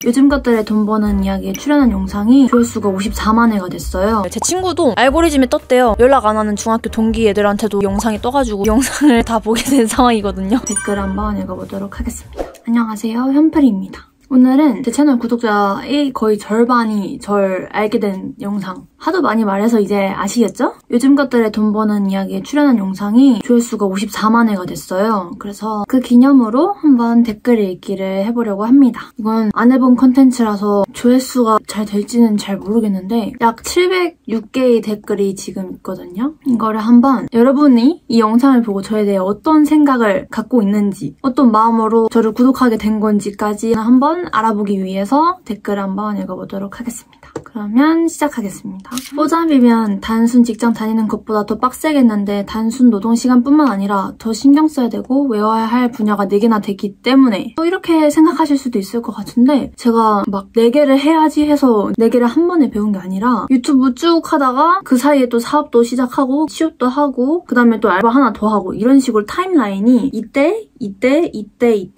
요즘 것들에 돈 버는 이야기에 출연한 영상이 조회수가 54만 회가 됐어요. 제 친구도 알고리즘에 떴대요. 연락 안 하는 중학교 동기 애들한테도 영상이 떠가지고 영상을 다 보게 된 상황이거든요. 댓글 한번 읽어보도록 하겠습니다. 안녕하세요, 현프리입니다. 오늘은 제 채널 구독자의 거의 절반이 절 알게 된 영상, 하도 많이 말해서 이제 아시겠죠? 요즘 것들에 돈 버는 이야기에 출연한 영상이 조회수가 54만 회가 됐어요. 그래서 그 기념으로 한번 댓글 읽기를 해보려고 합니다. 이건 안 해본 컨텐츠라서 조회수가 잘 될지는 잘 모르겠는데 약 706개의 댓글이 지금 있거든요. 이거를 한번 여러분이 이 영상을 보고 저에 대해 어떤 생각을 갖고 있는지, 어떤 마음으로 저를 구독하게 된 건지까지 한번 알아보기 위해서 댓글 한번 읽어보도록 하겠습니다. 그러면 시작하겠습니다. 뽀잡이면 단순 직장 다니는 것보다 더 빡세겠는데 단순 노동시간뿐만 아니라 더 신경 써야 되고 외워야 할 분야가 4개나 되기 때문에 이렇게 생각하실 수도 있을 것 같은데, 제가 막 4개를 해야지 해서 4개를 한 번에 배운 게 아니라 유튜브 쭉 하다가 그 사이에 또 사업도 시작하고 취업도 하고 그 다음에 또 알바 하나 더 하고 이런 식으로 타임라인이 이때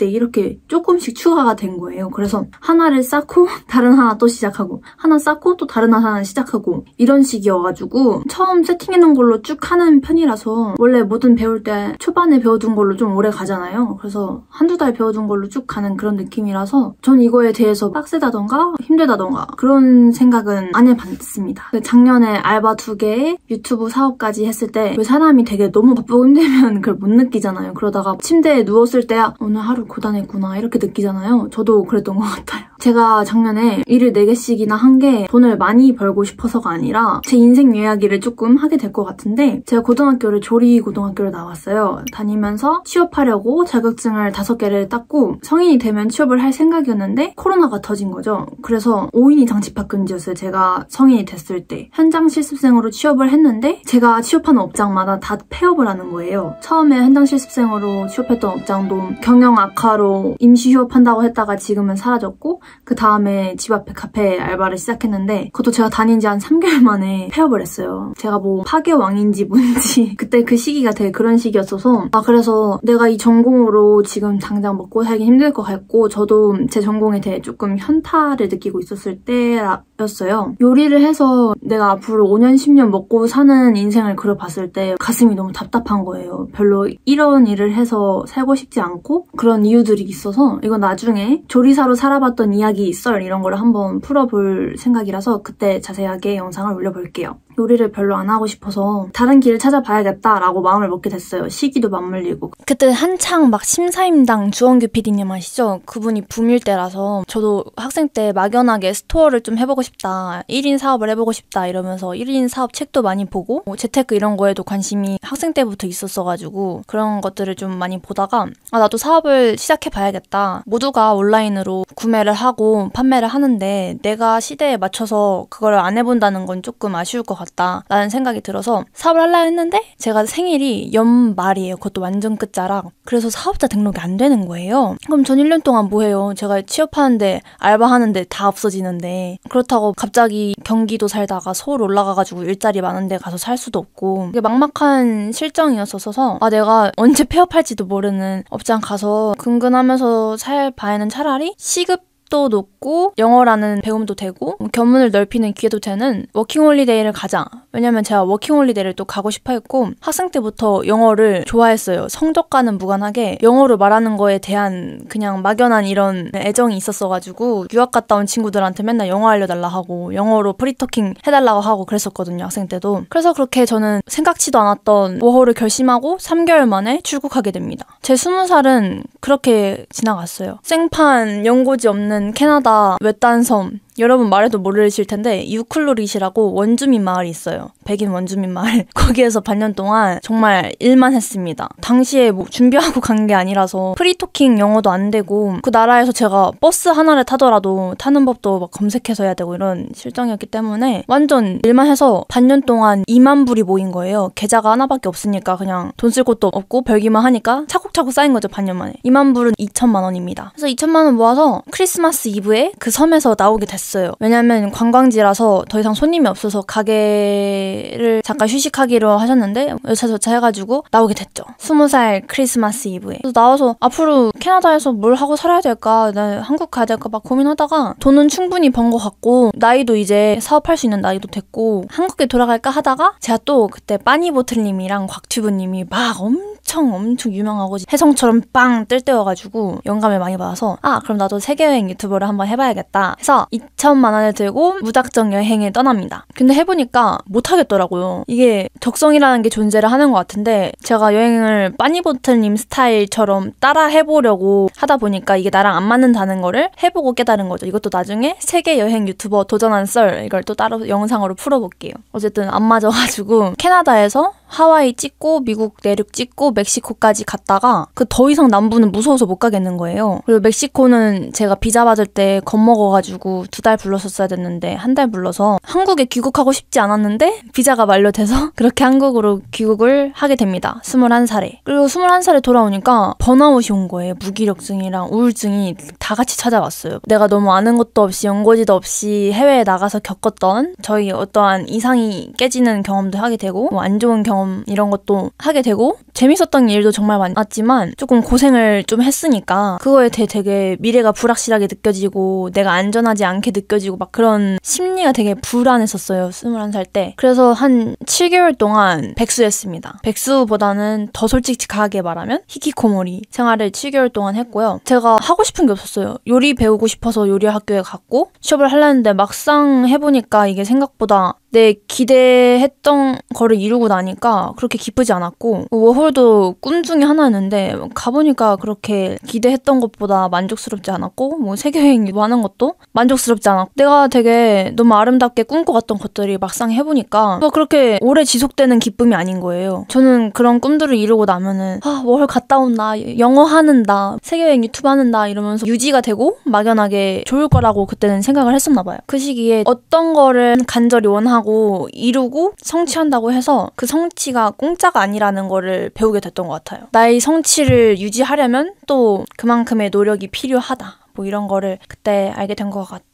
이렇게 조금씩 추가가 된 거예요. 그래서 하나를 쌓고 다른 하나 또 시작하고, 하나 쌓고 또 다른 하나 시작하고, 이런 식이어가지고 처음 세팅해놓은 걸로 쭉 하는 편이라서, 원래 뭐든 배울 때 초반에 배워둔 걸로 좀 오래 가잖아요. 그래서 한두 달 배워둔 걸로 쭉 가는 그런 느낌이라서 전 이거에 대해서 빡세다던가 힘들다던가 그런 생각은 안 해봤습니다. 작년에 알바 2개, 유튜브 사업까지 했을 때 왜 사람이 되게 너무 바쁘고 힘들면 그걸 못 느끼잖아요. 그러다가 침대에 누웠을 때야 오늘 하루 고단했구나 이렇게 느끼잖아요. 저도 그랬던 것 같아요. 제가 작년에 일을 4개씩이나 한 게 돈을 많이 벌고 싶어서가 아니라 제 인생 이야기를 조금 하게 될 것 같은데, 제가 고등학교를 조리고등학교를 나왔어요. 다니면서 취업하려고 자격증을 5개를 땄고 성인이 되면 취업을 할 생각이었는데 코로나가 터진 거죠. 그래서 5인이 장치파근지였어요. 제가 성인이 됐을 때 현장 실습생으로 취업을 했는데 제가 취업하는 업장마다 다 폐업을 하는 거예요. 처음에 현장 실습생으로 취업했던 업장도 경영 악화로 임시 휴업한다고 했다가 지금은 사라졌고, 그 다음에 집 앞에 카페 알바를 시작했는데 그것도 제가 다닌 지 한 3개월 만에 폐업을 했어요. 제가 뭐 파괴왕인지 뭔지 그때 그 시기가 되게 그런 시기였어서, 그래서 내가 이 전공으로 지금 당장 먹고 살기 힘들 것 같고, 저도 제 전공에 대해 조금 현타를 느끼고 있었을 때였어요. 요리를 해서 내가 앞으로 5년 10년 먹고 사는 인생을 그려봤을 때 가슴이 너무 답답한 거예요. 별로 이런 일을 해서 살고 싶지 않고 그런 이유들이 있어서, 이건 나중에 조리사로 살아봤던 이야기 썰 이런 거를 한번 풀어볼 생각이라서 그때 자세하게 영상을 올려볼게요. 요리를 별로 안 하고 싶어서 다른 길을 찾아봐야겠다라고 마음을 먹게 됐어요. 시기도 맞물리고. 그때 한창 막 심사임당 주원규 PD님 아시죠? 그분이 붐일 때라서 저도 학생 때 막연하게 스토어를 좀 해보고 싶다, 1인 사업을 해보고 싶다 이러면서 1인 사업 책도 많이 보고 재테크 이런 거에도 관심이 학생 때부터 있었어가지고 그런 것들을 좀 많이 보다가 나도 사업을 시작해봐야겠다. 모두가 온라인으로 구매를 하고 판매를 하는데 내가 시대에 맞춰서 그걸 안 해본다는 건 조금 아쉬울 것 같다 라는 생각이 들어서 사업을 하려 했는데, 제가 생일이 연말이에요. 그것도 완전 끝자락. 그래서 사업자 등록이 안 되는 거예요. 그럼 전 1년 동안 뭐 해요? 제가 취업하는데 알바하는데 다 없어지는데, 그렇다고 갑자기 경기도 살다가 서울 올라가가지고 일자리 많은 데 가서 살 수도 없고, 이게 막막한 실정이었어서 내가 언제 폐업할지도 모르는 업장 가서 근근하면서 살 바에는 차라리 시급도 높고 영어라는 배움도 되고 견문을 넓히는 기회도 되는 워킹홀리데이를 가자. 왜냐면 제가 워킹홀리데이를 또 가고 싶어 했고, 학생 때부터 영어를 좋아했어요. 성적과는 무관하게 영어로 말하는 거에 대한 그냥 막연한 이런 애정이 있었어가지고 유학 갔다 온 친구들한테 맨날 영어 알려달라 하고 영어로 프리토킹 해달라고 하고 그랬었거든요, 학생 때도. 그래서 그렇게 저는 생각지도 않았던 워홀을 결심하고 3개월 만에 출국하게 됩니다. 제 20살은 그렇게 지나갔어요. 생판 연고지 없는 캐나다 외딴 섬, 여러분 말해도 모르실 텐데 유클로릿이라고 원주민 마을이 있어요. 백인 원주민 마을. 거기에서 반년 동안 정말 일만 했습니다. 당시에 뭐 준비하고 간 게 아니라서 프리토킹 영어도 안 되고, 그 나라에서 제가 버스 하나를 타더라도 타는 법도 막 검색해서 해야 되고 이런 실정이었기 때문에 완전 일만 해서 반년 동안 2만 불이 모인 거예요. 계좌가 하나밖에 없으니까 그냥 돈 쓸 곳도 없고 벌기만 하니까 차곡차곡 쌓인 거죠, 반년 만에. 2만 불은 2천만 원입니다. 그래서 2천만 원 모아서 크리스마스 이브에 그 섬에서 나오게 됐어요. 됐어요. 왜냐면 관광지라서 더 이상 손님이 없어서 가게를 잠깐 휴식하기로 하셨는데 여차저차 해가지고 나오게 됐죠. 20살 크리스마스 이브에. 그래서 나와서 앞으로 캐나다에서 뭘 하고 살아야 될까, 나 한국 가야 될까 막 고민하다가 돈은 충분히 번 것 같고 나이도 이제 사업할 수 있는 나이도 됐고 한국에 돌아갈까 하다가 제가 또 그때 빠니보틀님이랑 곽튜브님이 막 엄청 유명하고 혜성처럼 빵 뜰 때여가지고 영감을 많이 받아서 그럼 나도 세계여행 유튜버를 한번 해봐야겠다 해서 2천만 원을 들고 무작정 여행을 떠납니다. 근데 해보니까 못하겠더라고요. 이게 적성이라는 게 존재를 하는 것 같은데 제가 여행을 빠니보틀님 스타일처럼 따라 해보려고 하다 보니까 이게 나랑 안 맞는다는 거를 해보고 깨달은 거죠. 이것도 나중에 세계여행 유튜버 도전한 썰 이걸 또 따로 영상으로 풀어볼게요. 어쨌든 안 맞아가지고 캐나다에서 하와이 찍고 미국 내륙 찍고 멕시코까지 갔다가 그 더 이상 남부는 무서워서 못 가겠는 거예요. 그리고 멕시코는 제가 비자 받을 때 겁먹어가지고 2달 불렀었어야 됐는데 1달 불러서 한국에 귀국하고 싶지 않았는데 비자가 만료돼서 그렇게 한국으로 귀국을 하게 됩니다. 21살에. 그리고 21살에 돌아오니까 번아웃이 온 거예요. 무기력증이랑 우울증이 다 같이 찾아왔어요. 내가 너무 아는 것도 없이 연고지도 없이 해외에 나가서 겪었던 저희 어떠한 이상이 깨지는 경험도 하게 되고 뭐 안 좋은 경험 이런 것도 하게 되고 재밌었던 일도 정말 많았지만 조금 고생을 좀 했으니까 그거에 대해 되게 미래가 불확실하게 느껴지고 내가 안전하지 않게 느껴지고 막 그런 심리가 되게 불안했었어요. 21살 때. 그래서 한 7개월 동안 백수였습니다. 백수보다는 더 솔직하게 말하면 히키코모리 생활을 7개월 동안 했고요. 제가 하고 싶은 게 없었어요. 요리 배우고 싶어서 요리 학교에 갔고 취업을 하려는데 막상 해보니까 이게 생각보다 내 기대했던 거를 이루고 나니까 그렇게 기쁘지 않았고 워홀도 꿈 중에 하나였는데 가보니까 그렇게 기대했던 것보다 만족스럽지 않았고 뭐 세계여행 하는 것도 만족스럽지 않았고 내가 되게 너무 아름답게 꿈꿔왔던 것들이 막상 해보니까 뭐 그렇게 오래 지속되는 기쁨이 아닌 거예요. 저는 그런 꿈들을 이루고 나면은 워홀 갔다 온다, 영어 하는다, 세계여행 유튜브 하는다 이러면서 유지가 되고 막연하게 좋을 거라고 그때는 생각을 했었나 봐요. 그 시기에 어떤 거를 간절히 원하고 이루고 성취한다고 해서 그 성취가 공짜가 아니라는 거를 배우게 됐던 것 같아요. 나의 성취를 유지하려면 또 그만큼의 노력이 필요하다. 뭐 이런 거를 그때 알게 된 것 같고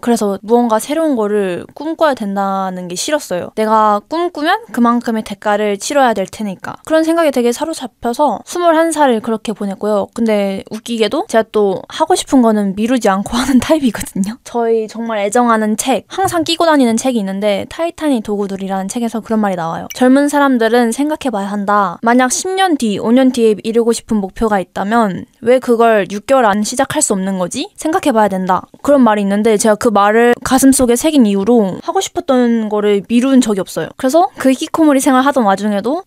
그래서 무언가 새로운 거를 꿈꿔야 된다는 게 싫었어요. 내가 꿈꾸면 그만큼의 대가를 치러야 될 테니까. 그런 생각이 되게 사로잡혀서 21살을 그렇게 보냈고요. 근데 웃기게도 제가 또 하고 싶은 거는 미루지 않고 하는 타입이거든요. 저희 정말 애정하는 책, 항상 끼고 다니는 책이 있는데 타이타닉 도구들이라는 책에서 그런 말이 나와요. 젊은 사람들은 생각해봐야 한다. 만약 10년 뒤, 5년 뒤에 이루고 싶은 목표가 있다면 왜 그걸 6개월 안 시작할 수 없는 거지? 생각해봐야 된다. 그런 말이 있는데 제가 그 말을 가슴속에 새긴 이후로 하고 싶었던 거를 미룬 적이 없어요. 그래서 그 히키코모리 생활 하던 와중에도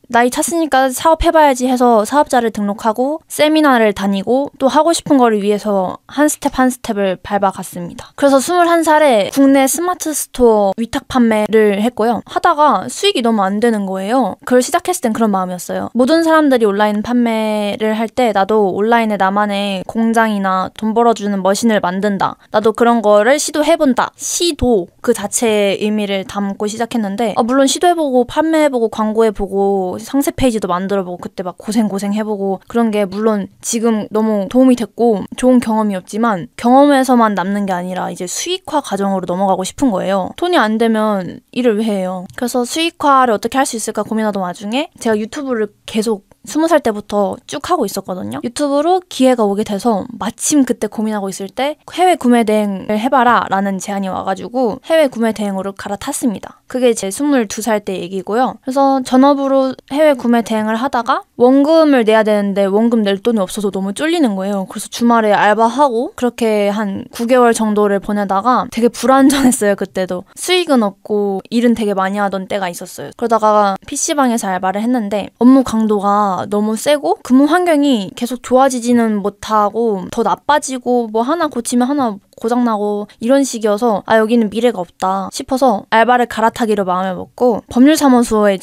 나이 찼으니까 사업해봐야지 해서 사업자를 등록하고 세미나를 다니고 또 하고 싶은 거를 위해서 한 스텝 한 스텝을 밟아갔습니다. 그래서 21살에 국내 스마트 스토어 위탁 판매를 했고요. 하다가 수익이 너무 안 되는 거예요. 그걸 시작했을 땐 그런 마음이었어요. 모든 사람들이 온라인 판매를 할 때 나도 온라인에 나만의 공장이나 돈 벌어주는 머신을 만든다. 나도 그런 거를 시도해본다. 시도 그 자체의 의미를 담고 시작했는데 물론 시도해보고 판매해보고 광고해보고 상세 페이지도 만들어보고 그때 막 고생해보고 그런 게 물론 지금 너무 도움이 됐고 좋은 경험이었지만 경험에서만 남는 게 아니라 이제 수익화 과정으로 넘어가고 싶은 거예요. 돈이 안 되면 일을 왜 해요? 그래서 수익화를 어떻게 할 수 있을까 고민하던 와중에 제가 유튜브를 계속 20살 때부터 쭉 하고 있었거든요. 유튜브로 기회가 오게 돼서 마침 그때 고민하고 있을 때 해외 구매 대행을 해봐라 라는 제안이 와가지고 해외 구매 대행으로 갈아탔습니다. 그게 제 22살 때 얘기고요. 그래서 전업으로 해외 구매 대행을 하다가 원금을 내야 되는데 원금 낼 돈이 없어서 너무 쫄리는 거예요. 그래서 주말에 알바하고 그렇게 한 9개월 정도를 보내다가 되게 불안전했어요. 그때도 수익은 없고 일은 되게 많이 하던 때가 있었어요. 그러다가 PC방에서 알바를 했는데 업무 강도가 너무 세고 근무 환경이 계속 좋아지지는 못하고 더 나빠지고 뭐 하나 고치면 하나 고장나고 이런 식이어서 여기는 미래가 없다 싶어서 알바를 갈아타기로 마음을 먹고 법률사무소에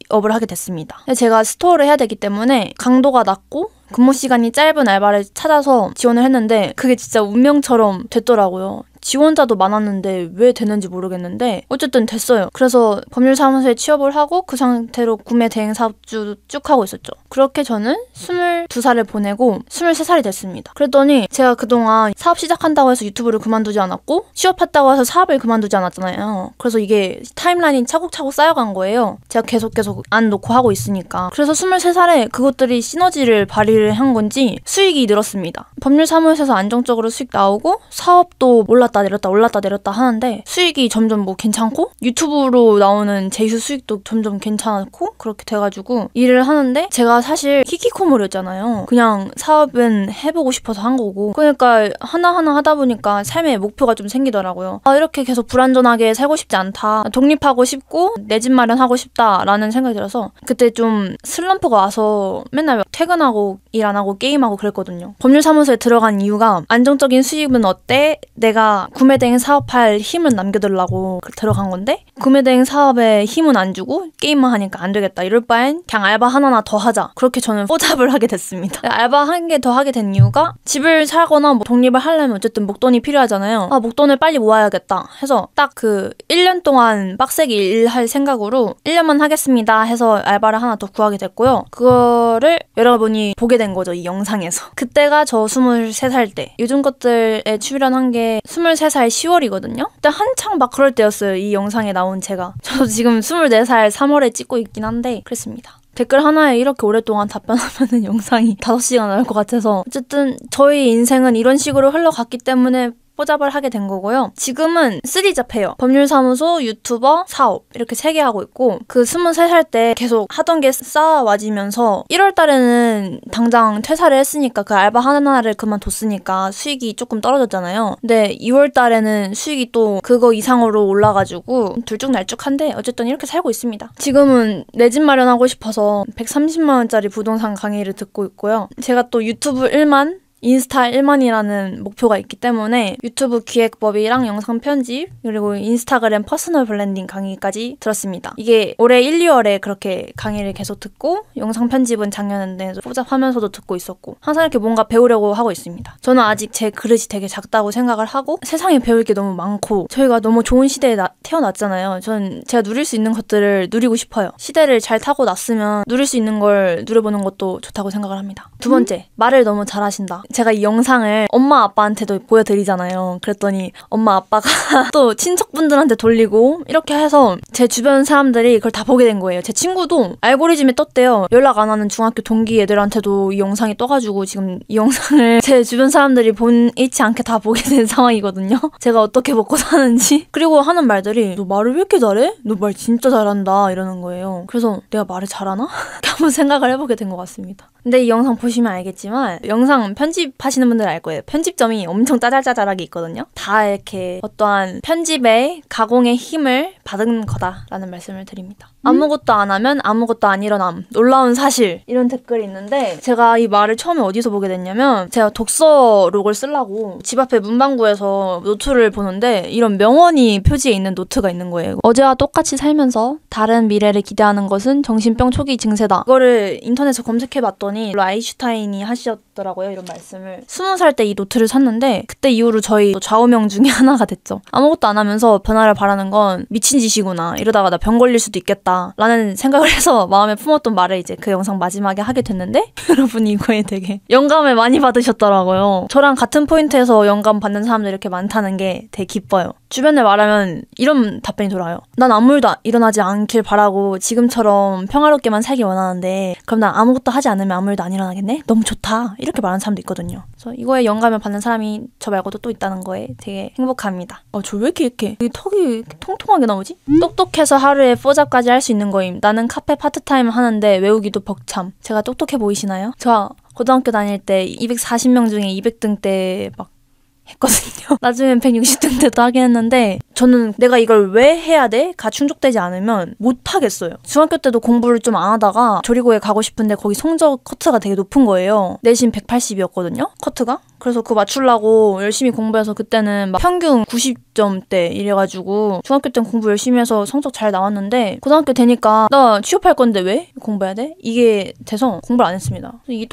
취업을 하게 됐습니다. 제가 스토어를 해야 되기 때문에 강도가 낮고 근무 시간이 짧은 알바를 찾아서 지원을 했는데 그게 진짜 운명처럼 됐더라고요. 지원자도 많았는데 왜 되는지 모르겠는데 어쨌든 됐어요. 그래서 법률사무소에 취업을 하고 그 상태로 구매 대행 사업주 쭉 하고 있었죠. 그렇게 저는 22살을 보내고 23살이 됐습니다. 그랬더니 제가 그동안 사업 시작한다고 해서 유튜브를 그만두지 않았고 취업했다고 해서 사업을 그만두지 않았잖아요. 그래서 이게 타임라인이 차곡차곡 쌓여간 거예요. 제가 계속 안 놓고 하고 있으니까. 그래서 23살에 그것들이 시너지를 발휘를 한 건지 수익이 늘었습니다. 법률사무소에서 안정적으로 수익 나오고 사업도 올랐다 내렸다 하는데 수익이 점점 뭐 괜찮고 유튜브로 나오는 제휴 수익도 점점 괜찮고 그렇게 돼가지고 일을 하는데 제가 사실 히키코모리였잖아요. 그냥 사업은 해보고 싶어서 한 거고 그러니까 하나하나 하다 보니까 삶의 목표가 좀 생기더라고요. 이렇게 계속 불안전하게 살고 싶지 않다. 독립하고 싶고 내 집 마련하고 싶다라는 생각이 들어서 그때 좀 슬럼프가 와서 맨날 퇴근하고 일 안 하고 게임하고 그랬거든요. 법률사무소에 들어간 이유가 안정적인 수입은 어때? 내가 구매대행 사업할 힘을 남겨두려고 들어간 건데 구매대행 사업에 힘은 안 주고 게임만 하니까 안 되겠다. 이럴 바엔 그냥 알바 하나나 더 하자. 그렇게 저는 포잡을 하게 됐습니다. 알바 한 개 더 하게 된 이유가 집을 사거나 뭐 독립을 하려면 어쨌든 목돈이 필요하잖아요. 목돈을 빨리 모아야겠다 해서 딱 그 1년 동안 빡세게 일할 생각으로 1년만 하겠습니다 해서 알바를 하나 더 구하게 됐고요. 그거를 여러분이 보게 된 거죠. 이 영상에서. 그때가 저 23살 때. 요즘 것들에 출연한 게 23살 10월이거든요. 그때 한창 막 그럴 때였어요. 이 영상에 나온 제가. 저도 지금 24살 3월에 찍고 있긴 한데 그랬습니다. 댓글 하나에 이렇게 오랫동안 답변하면은 영상이 5시간 나올 것 같아서 어쨌든 저희 인생은 이런 식으로 흘러갔기 때문에 포잡을 하게 된 거고요. 지금은 3잡해요. 법률사무소, 유튜버, 사업 이렇게 3개 하고 있고 그 23살 때 계속 하던 게 쌓아와지면서 1월 달에는 당장 퇴사를 했으니까 그 알바 하나를 그만뒀으니까 수익이 조금 떨어졌잖아요. 근데 2월 달에는 수익이 또 그거 이상으로 올라가지고 들쭉날쭉한데 어쨌든 이렇게 살고 있습니다. 지금은 내 집 마련하고 싶어서 130만 원짜리 부동산 강의를 듣고 있고요. 제가 또 유튜브 1만 인스타 1만이라는 목표가 있기 때문에 유튜브 기획법이랑 영상 편집 그리고 인스타그램 퍼스널 블랜딩 강의까지 들었습니다. 이게 올해 1, 2월에 그렇게 강의를 계속 듣고 영상 편집은 작년에 포잡하면서도 듣고 있었고 항상 이렇게 뭔가 배우려고 하고 있습니다. 저는 아직 제 그릇이 되게 작다고 생각을 하고 세상에 배울 게 너무 많고 저희가 너무 좋은 시대에 태어났잖아요. 저는 제가 누릴 수 있는 것들을 누리고 싶어요. 시대를 잘 타고 났으면 누릴 수 있는 걸 누려보는 것도 좋다고 생각을 합니다. 두 번째, 말을 너무 잘하신다. 제가 이 영상을 엄마 아빠한테도 보여드리잖아요. 그랬더니 엄마 아빠가 또 친척분들한테 돌리고 이렇게 해서 제 주변 사람들이 그걸 다 보게 된 거예요. 제 친구도 알고리즘에 떴대요. 연락 안 하는 중학교 동기 애들한테도 이 영상이 떠가지고 지금 이 영상을 제 주변 사람들이 본의치 않게 다 보게 된 상황이거든요. 제가 어떻게 먹고 사는지. 그리고 하는 말들이 너 말을 왜 이렇게 잘해? 너 말 진짜 잘한다 이러는 거예요. 그래서 내가 말을 잘하나? 한번 생각을 해보게 된 것 같습니다. 근데 이 영상 보시면 알겠지만 영상 편집하시는 분들 알 거예요. 편집점이 엄청 짜잘짜잘하게 있거든요. 다 이렇게 어떠한 편집의 가공의 힘을 받은 거다라는 말씀을 드립니다. 아무것도 안 하면 아무것도 안 일어남. 놀라운 사실. 이런 댓글이 있는데 제가 이 말을 처음에 어디서 보게 됐냐면 제가 독서록을 쓰려고 집 앞에 문방구에서 노트를 보는데 이런 명언이 표지에 있는 노트가 있는 거예요. 어제와 똑같이 살면서 다른 미래를 기대하는 것은 정신병 초기 증세다. 이거를 인터넷에서 검색해봤더니 아인슈타인이 하셨더라고요. 이런 말씀을. 20살 때 이 노트를 샀는데 그때 이후로 저희 좌우명 중에 하나가 됐죠. 아무것도 안 하면서 변화를 바라는 건 미친 짓이구나. 이러다가 나 병 걸릴 수도 있겠다. 라는 생각을 해서 마음에 품었던 말을 이제 그 영상 마지막에 하게 됐는데 여러분이 이거에 되게 영감을 많이 받으셨더라고요. 저랑 같은 포인트에서 영감 받는 사람들이 이렇게 많다는 게 되게 기뻐요. 주변에 말하면 이런 답변이 돌아와요. 난 아무 일도 일어나지 않길 바라고 지금처럼 평화롭게만 살기 원하는데 그럼 난 아무것도 하지 않으면 아무 일도 안 일어나겠네? 너무 좋다. 이렇게 말하는 사람도 있거든요. 그래서 이거에 영감을 받는 사람이 저 말고도 또 있다는 거에 되게 행복합니다. 저 왜 이렇게 턱이 통통하게 나오지? 똑똑해서 하루에 4잡까지 할 수 있는 거임. 나는 카페 파트타임 하는데 외우기도 벅참. 제가 똑똑해 보이시나요? 저 고등학교 다닐 때 240명 중에 200등 때 막 했거든요. 나중엔 160등 때도 하긴 했는데 저는 내가 이걸 왜 해야 돼? 가 충족되지 않으면 못 하겠어요. 중학교 때도 공부를 좀 안 하다가 조리고에 가고 싶은데 거기 성적 커트가 되게 높은 거예요. 내신 180이었거든요. 커트가. 그래서 그거 맞추려고 열심히 공부해서 그때는 막 평균 90점대 이래가지고 중학교 때는 공부 열심히 해서 성적 잘 나왔는데 고등학교 되니까 나 취업할 건데 왜 공부해야 돼? 이게 돼서 공부를 안 했습니다. 이게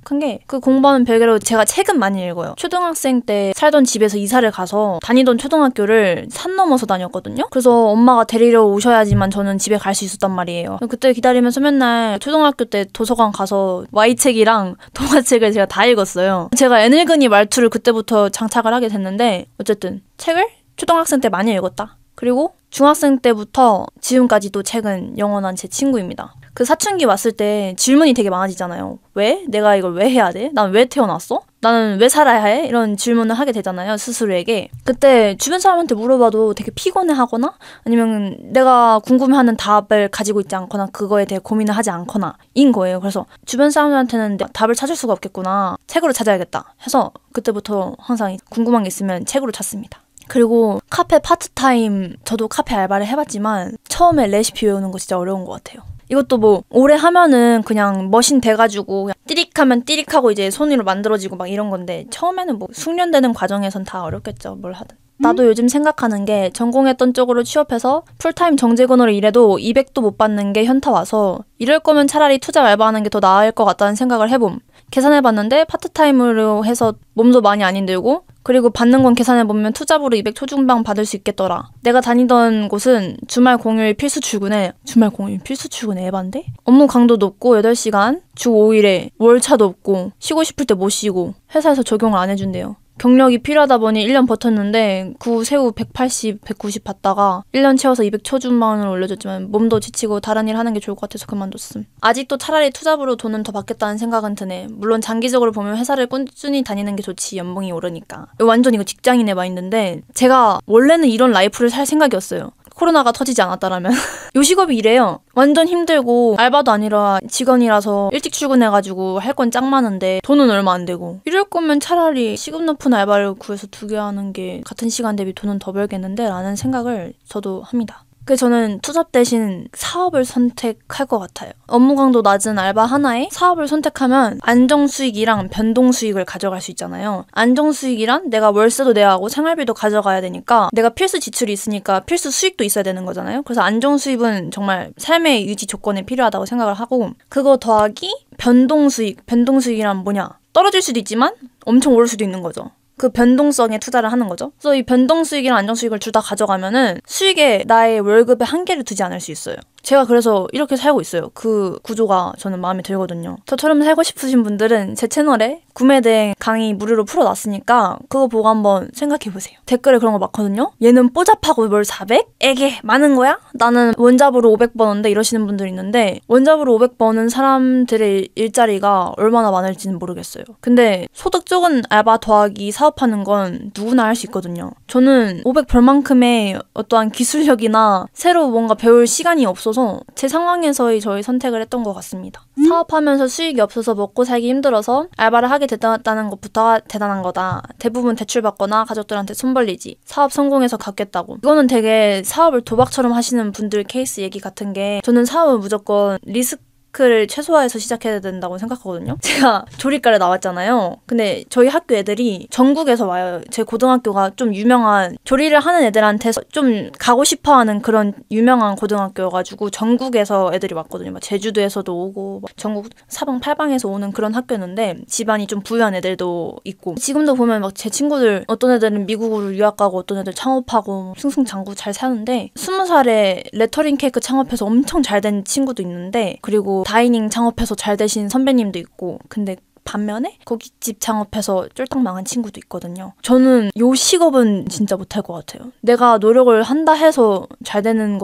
한 게 그 공부하는 별개로 제가 책은 많이 읽어요. 초등학생 때 살던 집에서 이사를 가서 다니던 초등학교를 산 넘어서 다녔거든요. 그래서 엄마가 데리러 오셔야지만 저는 집에 갈 수 있었단 말이에요. 그때 기다리면서 맨날 초등학교 때 도서관 가서 Y책이랑 동화책을 제가 다 읽었어요. 제가 애늙은이 말투를 그때부터 장착을 하게 됐는데 어쨌든 책을 초등학생 때 많이 읽었다. 그리고 중학생 때부터 지금까지도 책은 영원한 제 친구입니다. 그 사춘기 왔을 때 질문이 되게 많아지잖아요. 왜? 내가 이걸 왜 해야 돼? 난 왜 태어났어? 나는 왜 살아야 해? 이런 질문을 하게 되잖아요, 스스로에게. 그때 주변 사람한테 물어봐도 되게 피곤해하거나 아니면 내가 궁금해하는 답을 가지고 있지 않거나 그거에 대해 고민을 하지 않거나 인 거예요. 그래서 주변 사람들한테는 답을 찾을 수가 없겠구나. 책으로 찾아야겠다 해서 그때부터 항상 궁금한 게 있으면 책으로 찾습니다. 그리고 카페 파트타임, 저도 카페 알바를 해봤지만 처음에 레시피 외우는 거 진짜 어려운 것 같아요. 이것도 뭐 오래 하면은 그냥 머신 돼가지고 그냥 띠릭하면 띠릭하고 이제 손으로 만들어지고 막 이런 건데 처음에는 뭐 숙련되는 과정에선 다 어렵겠죠. 뭘 하든. 나도 요즘 생각하는 게 전공했던 쪽으로 취업해서 풀타임 정직원으로 일해도 200도 못 받는 게 현타 와서 이럴 거면 차라리 투잡 알바하는 게 더 나을 것 같다는 생각을 해봄. 계산해봤는데 파트타임으로 해서 몸도 많이 안 힘들고 그리고 받는 건 계산해보면 투잡으로 200 초중반 받을 수 있겠더라. 내가 다니던 곳은 주말 공휴일 필수 출근에 주말 공휴일 필수 출근에 에반데? 업무 강도 높고 8시간, 주 5일에 월차도 없고 쉬고 싶을 때 못 쉬고 회사에서 적용을 안 해준대요. 경력이 필요하다 보니 1년 버텼는데 그 후 세후 180, 190 받다가 1년 채워서 200 초중반으로 올려줬지만 몸도 지치고 다른 일 하는 게 좋을 것 같아서 그만뒀음. 아직도 차라리 투잡으로 돈은 더 받겠다는 생각은 드네. 물론 장기적으로 보면 회사를 꾸준히 다니는 게 좋지, 연봉이 오르니까. 완전 이거 직장인의 마인드인데 제가 원래는 이런 라이프를 살 생각이었어요. 코로나가 터지지 않았다라면. 요식업이 이래요. 완전 힘들고 알바도 아니라 직원이라서 일찍 출근해가지고 할 건 짱 많은데 돈은 얼마 안 되고 이럴 거면 차라리 시급 높은 알바를 구해서 2개 하는 게 같은 시간 대비 돈은 더 벌겠는데? 라는 생각을 저도 합니다. 그래서 저는 투잡 대신 사업을 선택할 것 같아요. 업무 강도 낮은 알바 하나에 사업을 선택하면 안정수익이랑 변동수익을 가져갈 수 있잖아요. 안정수익이란 내가 월세도 내야 하고 생활비도 가져가야 되니까 내가 필수 지출이 있으니까 필수 수익도 있어야 되는 거잖아요. 그래서 안정수익은 정말 삶의 유지 조건에 필요하다고 생각을 하고 그거 더하기 변동수익. 변동수익이란 뭐냐? 떨어질 수도 있지만 엄청 오를 수도 있는 거죠. 그 변동성에 투자를 하는 거죠. 그래서 이 변동수익이랑 안정수익을 둘 다 가져가면은 수익에 나의 월급에 한계를 두지 않을 수 있어요. 제가 그래서 이렇게 살고 있어요. 그 구조가 저는 마음에 들거든요. 저처럼 살고 싶으신 분들은 제 채널에 구매대행 강의 무료로 풀어놨으니까 그거 보고 한번 생각해보세요. 댓글에 그런 거 많거든요. 얘는 뽀잡하고 뭘 400? 에게 많은 거야? 나는 원잡으로 500 버는데 이러시는 분들이 있는데 원잡으로 500 버는 사람들의 일자리가 얼마나 많을지는 모르겠어요. 근데 소득 적은 알바 더하기 사업하는 건 누구나 할 수 있거든요. 저는 500 벌 만큼의 어떠한 기술력이나 새로 뭔가 배울 시간이 없어서 제 상황에서의 저의 선택을 했던 것 같습니다. 사업하면서 수익이 없어서 먹고 살기 힘들어서 알바를 하게 됐다는 것부터가 대단한 거다. 대부분 대출받거나 가족들한테 손 벌리지. 사업 성공해서 갚겠다고. 이거는 되게 사업을 도박처럼 하시는 분들 케이스 얘기 같은 게 저는 사업을 무조건 리스크를 최소화해서 시작해야 된다고 생각하거든요. 제가 조리과를 나왔잖아요. 근데 저희 학교 애들이 전국에서 와요. 제 고등학교가 좀 유명한 조리를 하는 애들한테 좀 가고 싶어하는 그런 유명한 고등학교여가지고 전국에서 애들이 왔거든요. 막 제주도에서도 오고 전국 사방팔방에서 오는 그런 학교였는데 집안이 좀 부유한 애들도 있고 지금도 보면 막 제 친구들 어떤 애들은 미국으로 유학 가고 어떤 애들 창업하고 승승장구 잘 사는데 20살에 레터링 케이크 창업해서 엄청 잘 된 친구도 있는데 그리고 다이닝 창업해서 잘 되신 선배님도 있고 근데 반면에 고깃집 창업해서 쫄딱 망한 친구도 있거든요. 저는 요식업은 진짜 못할 것 같아요. 내가 노력을 한다 해서 잘 되는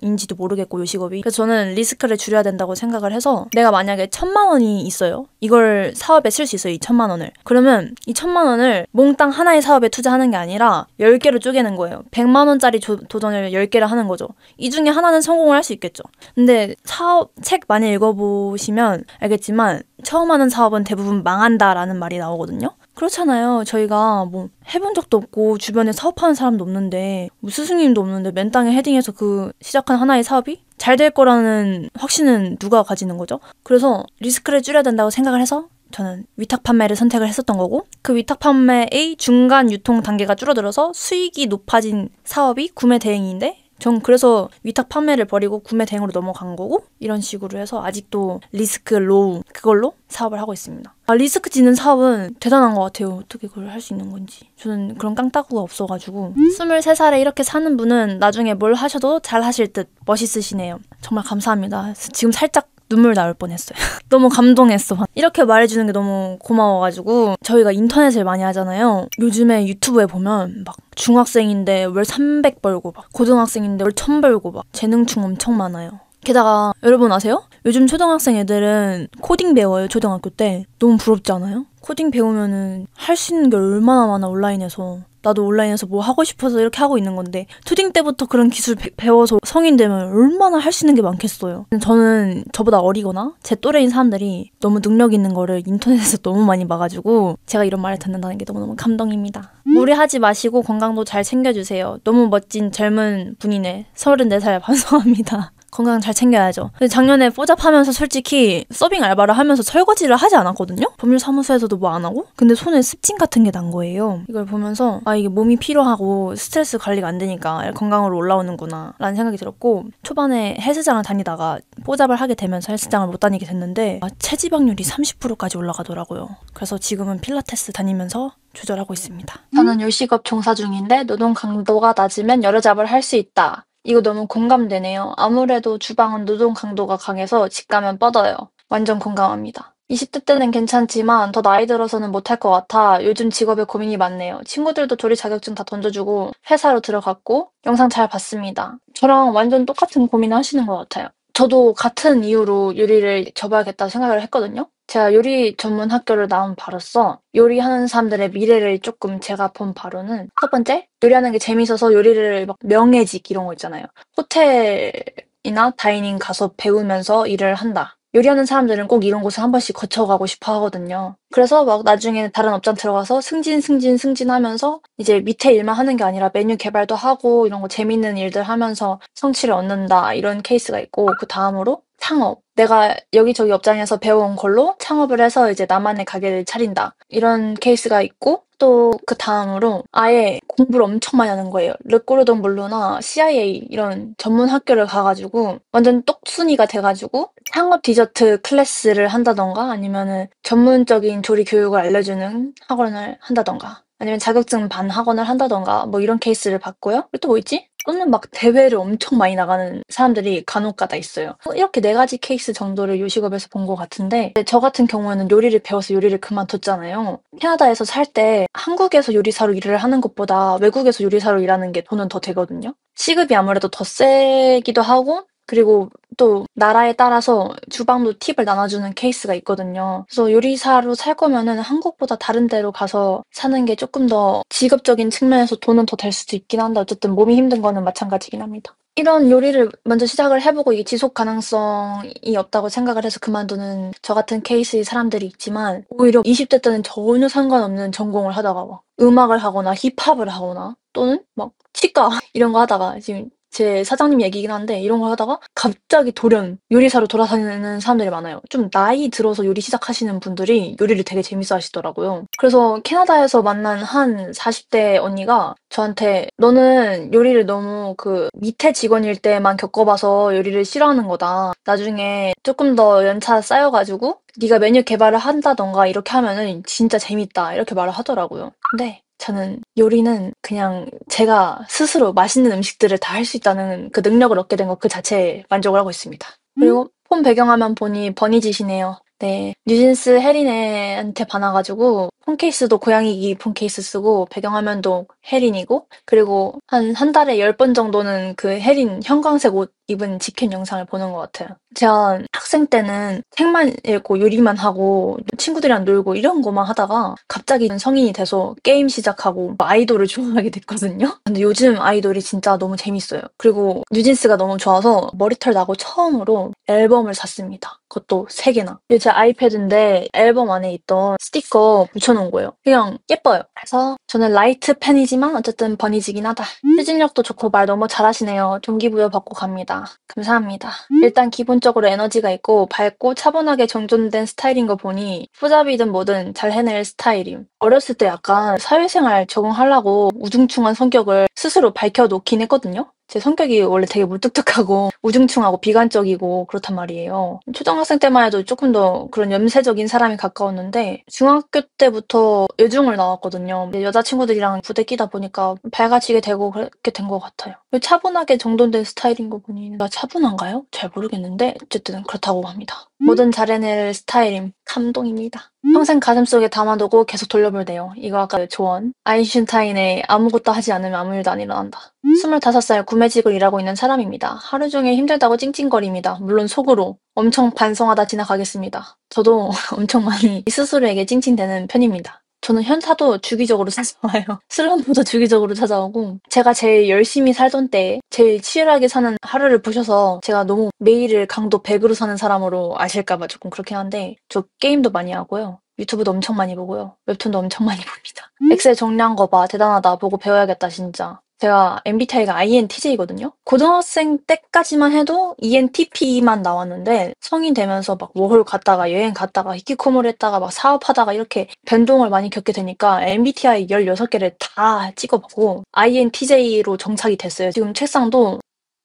것인지도 모르겠고 요식업이. 그래서 저는 리스크를 줄여야 된다고 생각을 해서 내가 만약에 1,000만 원이 있어요. 이걸 사업에 쓸 수 있어요. 이 1,000만 원을. 그러면 이 1,000만 원을 몽땅 하나의 사업에 투자하는 게 아니라 10개로 쪼개는 거예요. 100만 원짜리 도전을 10개를 하는 거죠. 이 중에 하나는 성공을 할 수 있겠죠. 근데 사업 책 많이 읽어보시면 알겠지만 처음 하는 사업은 대부분 망한다라는 말이 나오거든요. 그렇잖아요. 저희가 뭐 해본 적도 없고 주변에 사업하는 사람도 없는데 뭐 스승님도 없는데 맨 땅에 헤딩해서 그 시작한 하나의 사업이 잘 될 거라는 확신은 누가 가지는 거죠? 그래서 리스크를 줄여야 된다고 생각을 해서 저는 위탁 판매를 선택을 했었던 거고 그 위탁 판매의 중간 유통 단계가 줄어들어서 수익이 높아진 사업이 구매 대행인데 전 그래서 위탁 판매를 버리고 구매 대행으로 넘어간 거고 이런 식으로 해서 아직도 리스크 로우 그걸로 사업을 하고 있습니다. 리스크 지는 사업은 대단한 것 같아요. 어떻게 그걸 할 수 있는 건지. 저는 그런 깡따구가 없어가지고. 23살에 이렇게 사는 분은 나중에 뭘 하셔도 잘 하실 듯 멋있으시네요. 정말 감사합니다. 지금 살짝 눈물 나올 뻔했어요. 너무 감동했어. 이렇게 말해주는 게 너무 고마워가지고. 저희가 인터넷을 많이 하잖아요. 요즘에 유튜브에 보면 막 중학생인데 월 300 벌고 막 고등학생인데 월 1000 벌고 막 재능충 엄청 많아요. 게다가 여러분 아세요? 요즘 초등학생 애들은 코딩 배워요. 초등학교 때. 너무 부럽지 않아요? 코딩 배우면은 할 수 있는 게 얼마나 많아 온라인에서. 나도 온라인에서 뭐 하고 싶어서 이렇게 하고 있는 건데 초딩 때부터 그런 기술 배워서 성인 되면 얼마나 할 수 있는 게 많겠어요. 저는 저보다 어리거나 제 또래인 사람들이 너무 능력 있는 거를 인터넷에서 너무 많이 봐가지고 제가 이런 말을 듣는다는 게 너무너무 감동입니다. 무리하지 마시고 건강도 잘 챙겨주세요. 너무 멋진 젊은 분이네. 34살 반성합니다. 건강 잘 챙겨야죠. 근데 작년에 뽀잡하면서 솔직히 서빙 알바를 하면서 설거지를 하지 않았거든요? 법률사무소에서도 뭐 안 하고? 근데 손에 습진 같은 게 난 거예요. 이걸 보면서 이게 몸이 피로하고 스트레스 관리가 안 되니까 건강으로 올라오는구나 라는 생각이 들었고 초반에 헬스장을 다니다가 뽀잡을 하게 되면서 헬스장을 못 다니게 됐는데 체지방률이 30%까지 올라가더라고요. 그래서 지금은 필라테스 다니면서 조절하고 있습니다. 저는 요식업 종사 중인데 노동 강도가 낮으면 여러 잡을 할 수 있다. 이거 너무 공감되네요. 아무래도 주방은 노동 강도가 강해서 집 가면 뻗어요. 완전 공감합니다. 20대 때는 괜찮지만 더 나이 들어서는 못할 것 같아 요즘 직업에 고민이 많네요. 친구들도 조리 자격증 다 던져주고 회사로 들어갔고 영상 잘 봤습니다. 저랑 완전 똑같은 고민을 하시는 것 같아요. 저도 같은 이유로 요리를 접어야겠다 생각을 했거든요. 제가 요리 전문 학교를 나온 바로서 요리하는 사람들의 미래를 조금 제가 본 바로는 첫 번째, 요리하는 게 재밌어서 요리를 막 명예직 이런 거 있잖아요. 호텔이나 다이닝 가서 배우면서 일을 한다. 요리하는 사람들은 꼭 이런 곳을 한 번씩 거쳐가고 싶어 하거든요. 그래서 막 나중에 다른 업장 들어가서 승진하면서 이제 밑에 일만 하는 게 아니라 메뉴 개발도 하고 이런 거 재밌는 일들 하면서 성취를 얻는다 이런 케이스가 있고 그 다음으로 창업. 내가 여기저기 업장에서 배워온 걸로 창업을 해서 이제 나만의 가게를 차린다. 이런 케이스가 있고 또 그 다음으로 아예 공부를 엄청 많이 하는 거예요. 르꼬르동 블루나 CIA 이런 전문 학교를 가가지고 완전 똑순이가 돼가지고 창업 디저트 클래스를 한다던가 아니면은 전문적인 조리 교육을 알려주는 학원을 한다던가 아니면 자격증 반 학원을 한다던가 뭐 이런 케이스를 봤고요. 그리고 또 뭐 있지? 또는 막 대회를 엄청 많이 나가는 사람들이 간혹가다 있어요. 이렇게 4가지 케이스 정도를 요식업에서 본 것 같은데 저 같은 경우에는 요리를 배워서 요리를 그만뒀잖아요. 캐나다에서 살 때 한국에서 요리사로 일을 하는 것보다 외국에서 요리사로 일하는 게 돈은 더 되거든요. 시급이 아무래도 더 세기도 하고 그리고 또 나라에 따라서 주방도 팁을 나눠주는 케이스가 있거든요. 그래서 요리사로 살 거면은 한국보다 다른 데로 가서 사는 게 조금 더 직업적인 측면에서 돈은 더 될 수도 있긴 한데 어쨌든 몸이 힘든 거는 마찬가지긴 합니다. 이런 요리를 먼저 시작을 해보고 이게 지속 가능성이 없다고 생각을 해서 그만두는 저 같은 케이스의 사람들이 있지만 오히려 20대 때는 전혀 상관없는 전공을 하다가 막 음악을 하거나 힙합을 하거나 또는 막 치과 이런 거 하다가 지금 제 사장님 얘기긴 한데 이런 걸 하다가 갑자기 돌연 요리사로 돌아다니는 사람들이 많아요. 좀 나이 들어서 요리 시작하시는 분들이 요리를 되게 재밌어 하시더라고요. 그래서 캐나다에서 만난 한 40대 언니가 저한테 너는 요리를 너무 그 밑에 직원일 때만 겪어봐서 요리를 싫어하는 거다. 나중에 조금 더 연차 쌓여가지고 네가 메뉴 개발을 한다던가 이렇게 하면은 진짜 재밌다 이렇게 말을 하더라고요. 근데 저는 요리는 그냥 제가 스스로 맛있는 음식들을 다 할 수 있다는 그 능력을 얻게 된 것 그 자체에 만족을 하고 있습니다. 그리고 폰 배경화면 보니 버니짓이네요. 네, 뉴진스 혜린애한테 반해가지고 폰 케이스도 고양이기 폰 케이스 쓰고 배경화면도 혜린이고 그리고 한 달에 10번 정도는 그 혜린 형광색 옷 입은 직캠 영상을 보는 것 같아요. 제가 학생 때는 책만 읽고 요리만 하고 친구들이랑 놀고 이런 거만 하다가 갑자기 성인이 돼서 게임 시작하고 아이돌을 좋아하게 됐거든요. 근데 요즘 아이돌이 진짜 너무 재밌어요. 그리고 뉴진스가 너무 좋아서 머리털 나고 처음으로 앨범을 샀습니다. 그것도 3개나. 이게 제 아이패드인데 앨범 안에 있던 스티커 붙여놓은 거예요. 그냥 예뻐요. 그래서 저는 라이트 팬이지만 어쨌든 버니지긴 하다. 추진력도 좋고 말 너무 잘하시네요. 동기부여 받고 갑니다. 감사합니다. 일단 기본적으로 에너지가 있고 밝고 차분하게 정돈된 스타일인 거 보니 푸잡이든 뭐든 잘 해낼 스타일임. 어렸을 때 약간 사회생활 적응하려고 우중충한 성격을 스스로 밝혀놓긴 했거든요. 제 성격이 원래 되게 무뚝뚝하고 우중충하고 비관적이고 그렇단 말이에요. 초등학생 때만 해도 조금 더 그런 염세적인 사람이 가까웠는데 중학교 때부터 여중을 나왔거든요. 여자친구들이랑 부대 끼다 보니까 밝아지게 되고 그렇게 된 것 같아요. 차분하게 정돈된 스타일인 거 보니 내가 차분한가요? 잘 모르겠는데 어쨌든 그렇다고 합니다. 뭐든 잘해낼 스타일임. 감동입니다. 평생 가슴속에 담아두고 계속 돌려볼래요. 이거 아까 조언. 아인슈타인의 아무것도 하지 않으면 아무 일도 안 일어난다. 25살 구매직을 일하고 있는 사람입니다. 하루 종일 힘들다고 찡찡거립니다. 물론 속으로 엄청 반성하다 지나가겠습니다. 저도 엄청 많이 스스로에게 찡찡대는 편입니다. 저는 현타도 주기적으로 찾아와요. 슬럼프도 주기적으로 찾아오고 제가 제일 열심히 살던 때 제일 치열하게 사는 하루를 보셔서 제가 너무 매일을 강도 100으로 사는 사람으로 아실까봐 조금 그렇긴 한데 저 게임도 많이 하고요. 유튜브도 엄청 많이 보고요. 웹툰도 엄청 많이 봅니다. 엑셀 정리한 거 봐. 대단하다. 보고 배워야겠다 진짜. 제가 MBTI가 INTJ거든요. 고등학생 때까지만 해도 ENTP만 나왔는데 성인 되면서 막 워홀 갔다가 여행 갔다가 히키코모리 했다가 막 사업하다가 이렇게 변동을 많이 겪게 되니까 MBTI 16개를 다 찍어보고 INTJ로 정착이 됐어요. 지금 책상도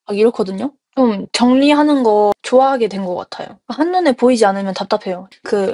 막 이렇거든요. 좀 정리하는 거 좋아하게 된 것 같아요. 한눈에 보이지 않으면 답답해요.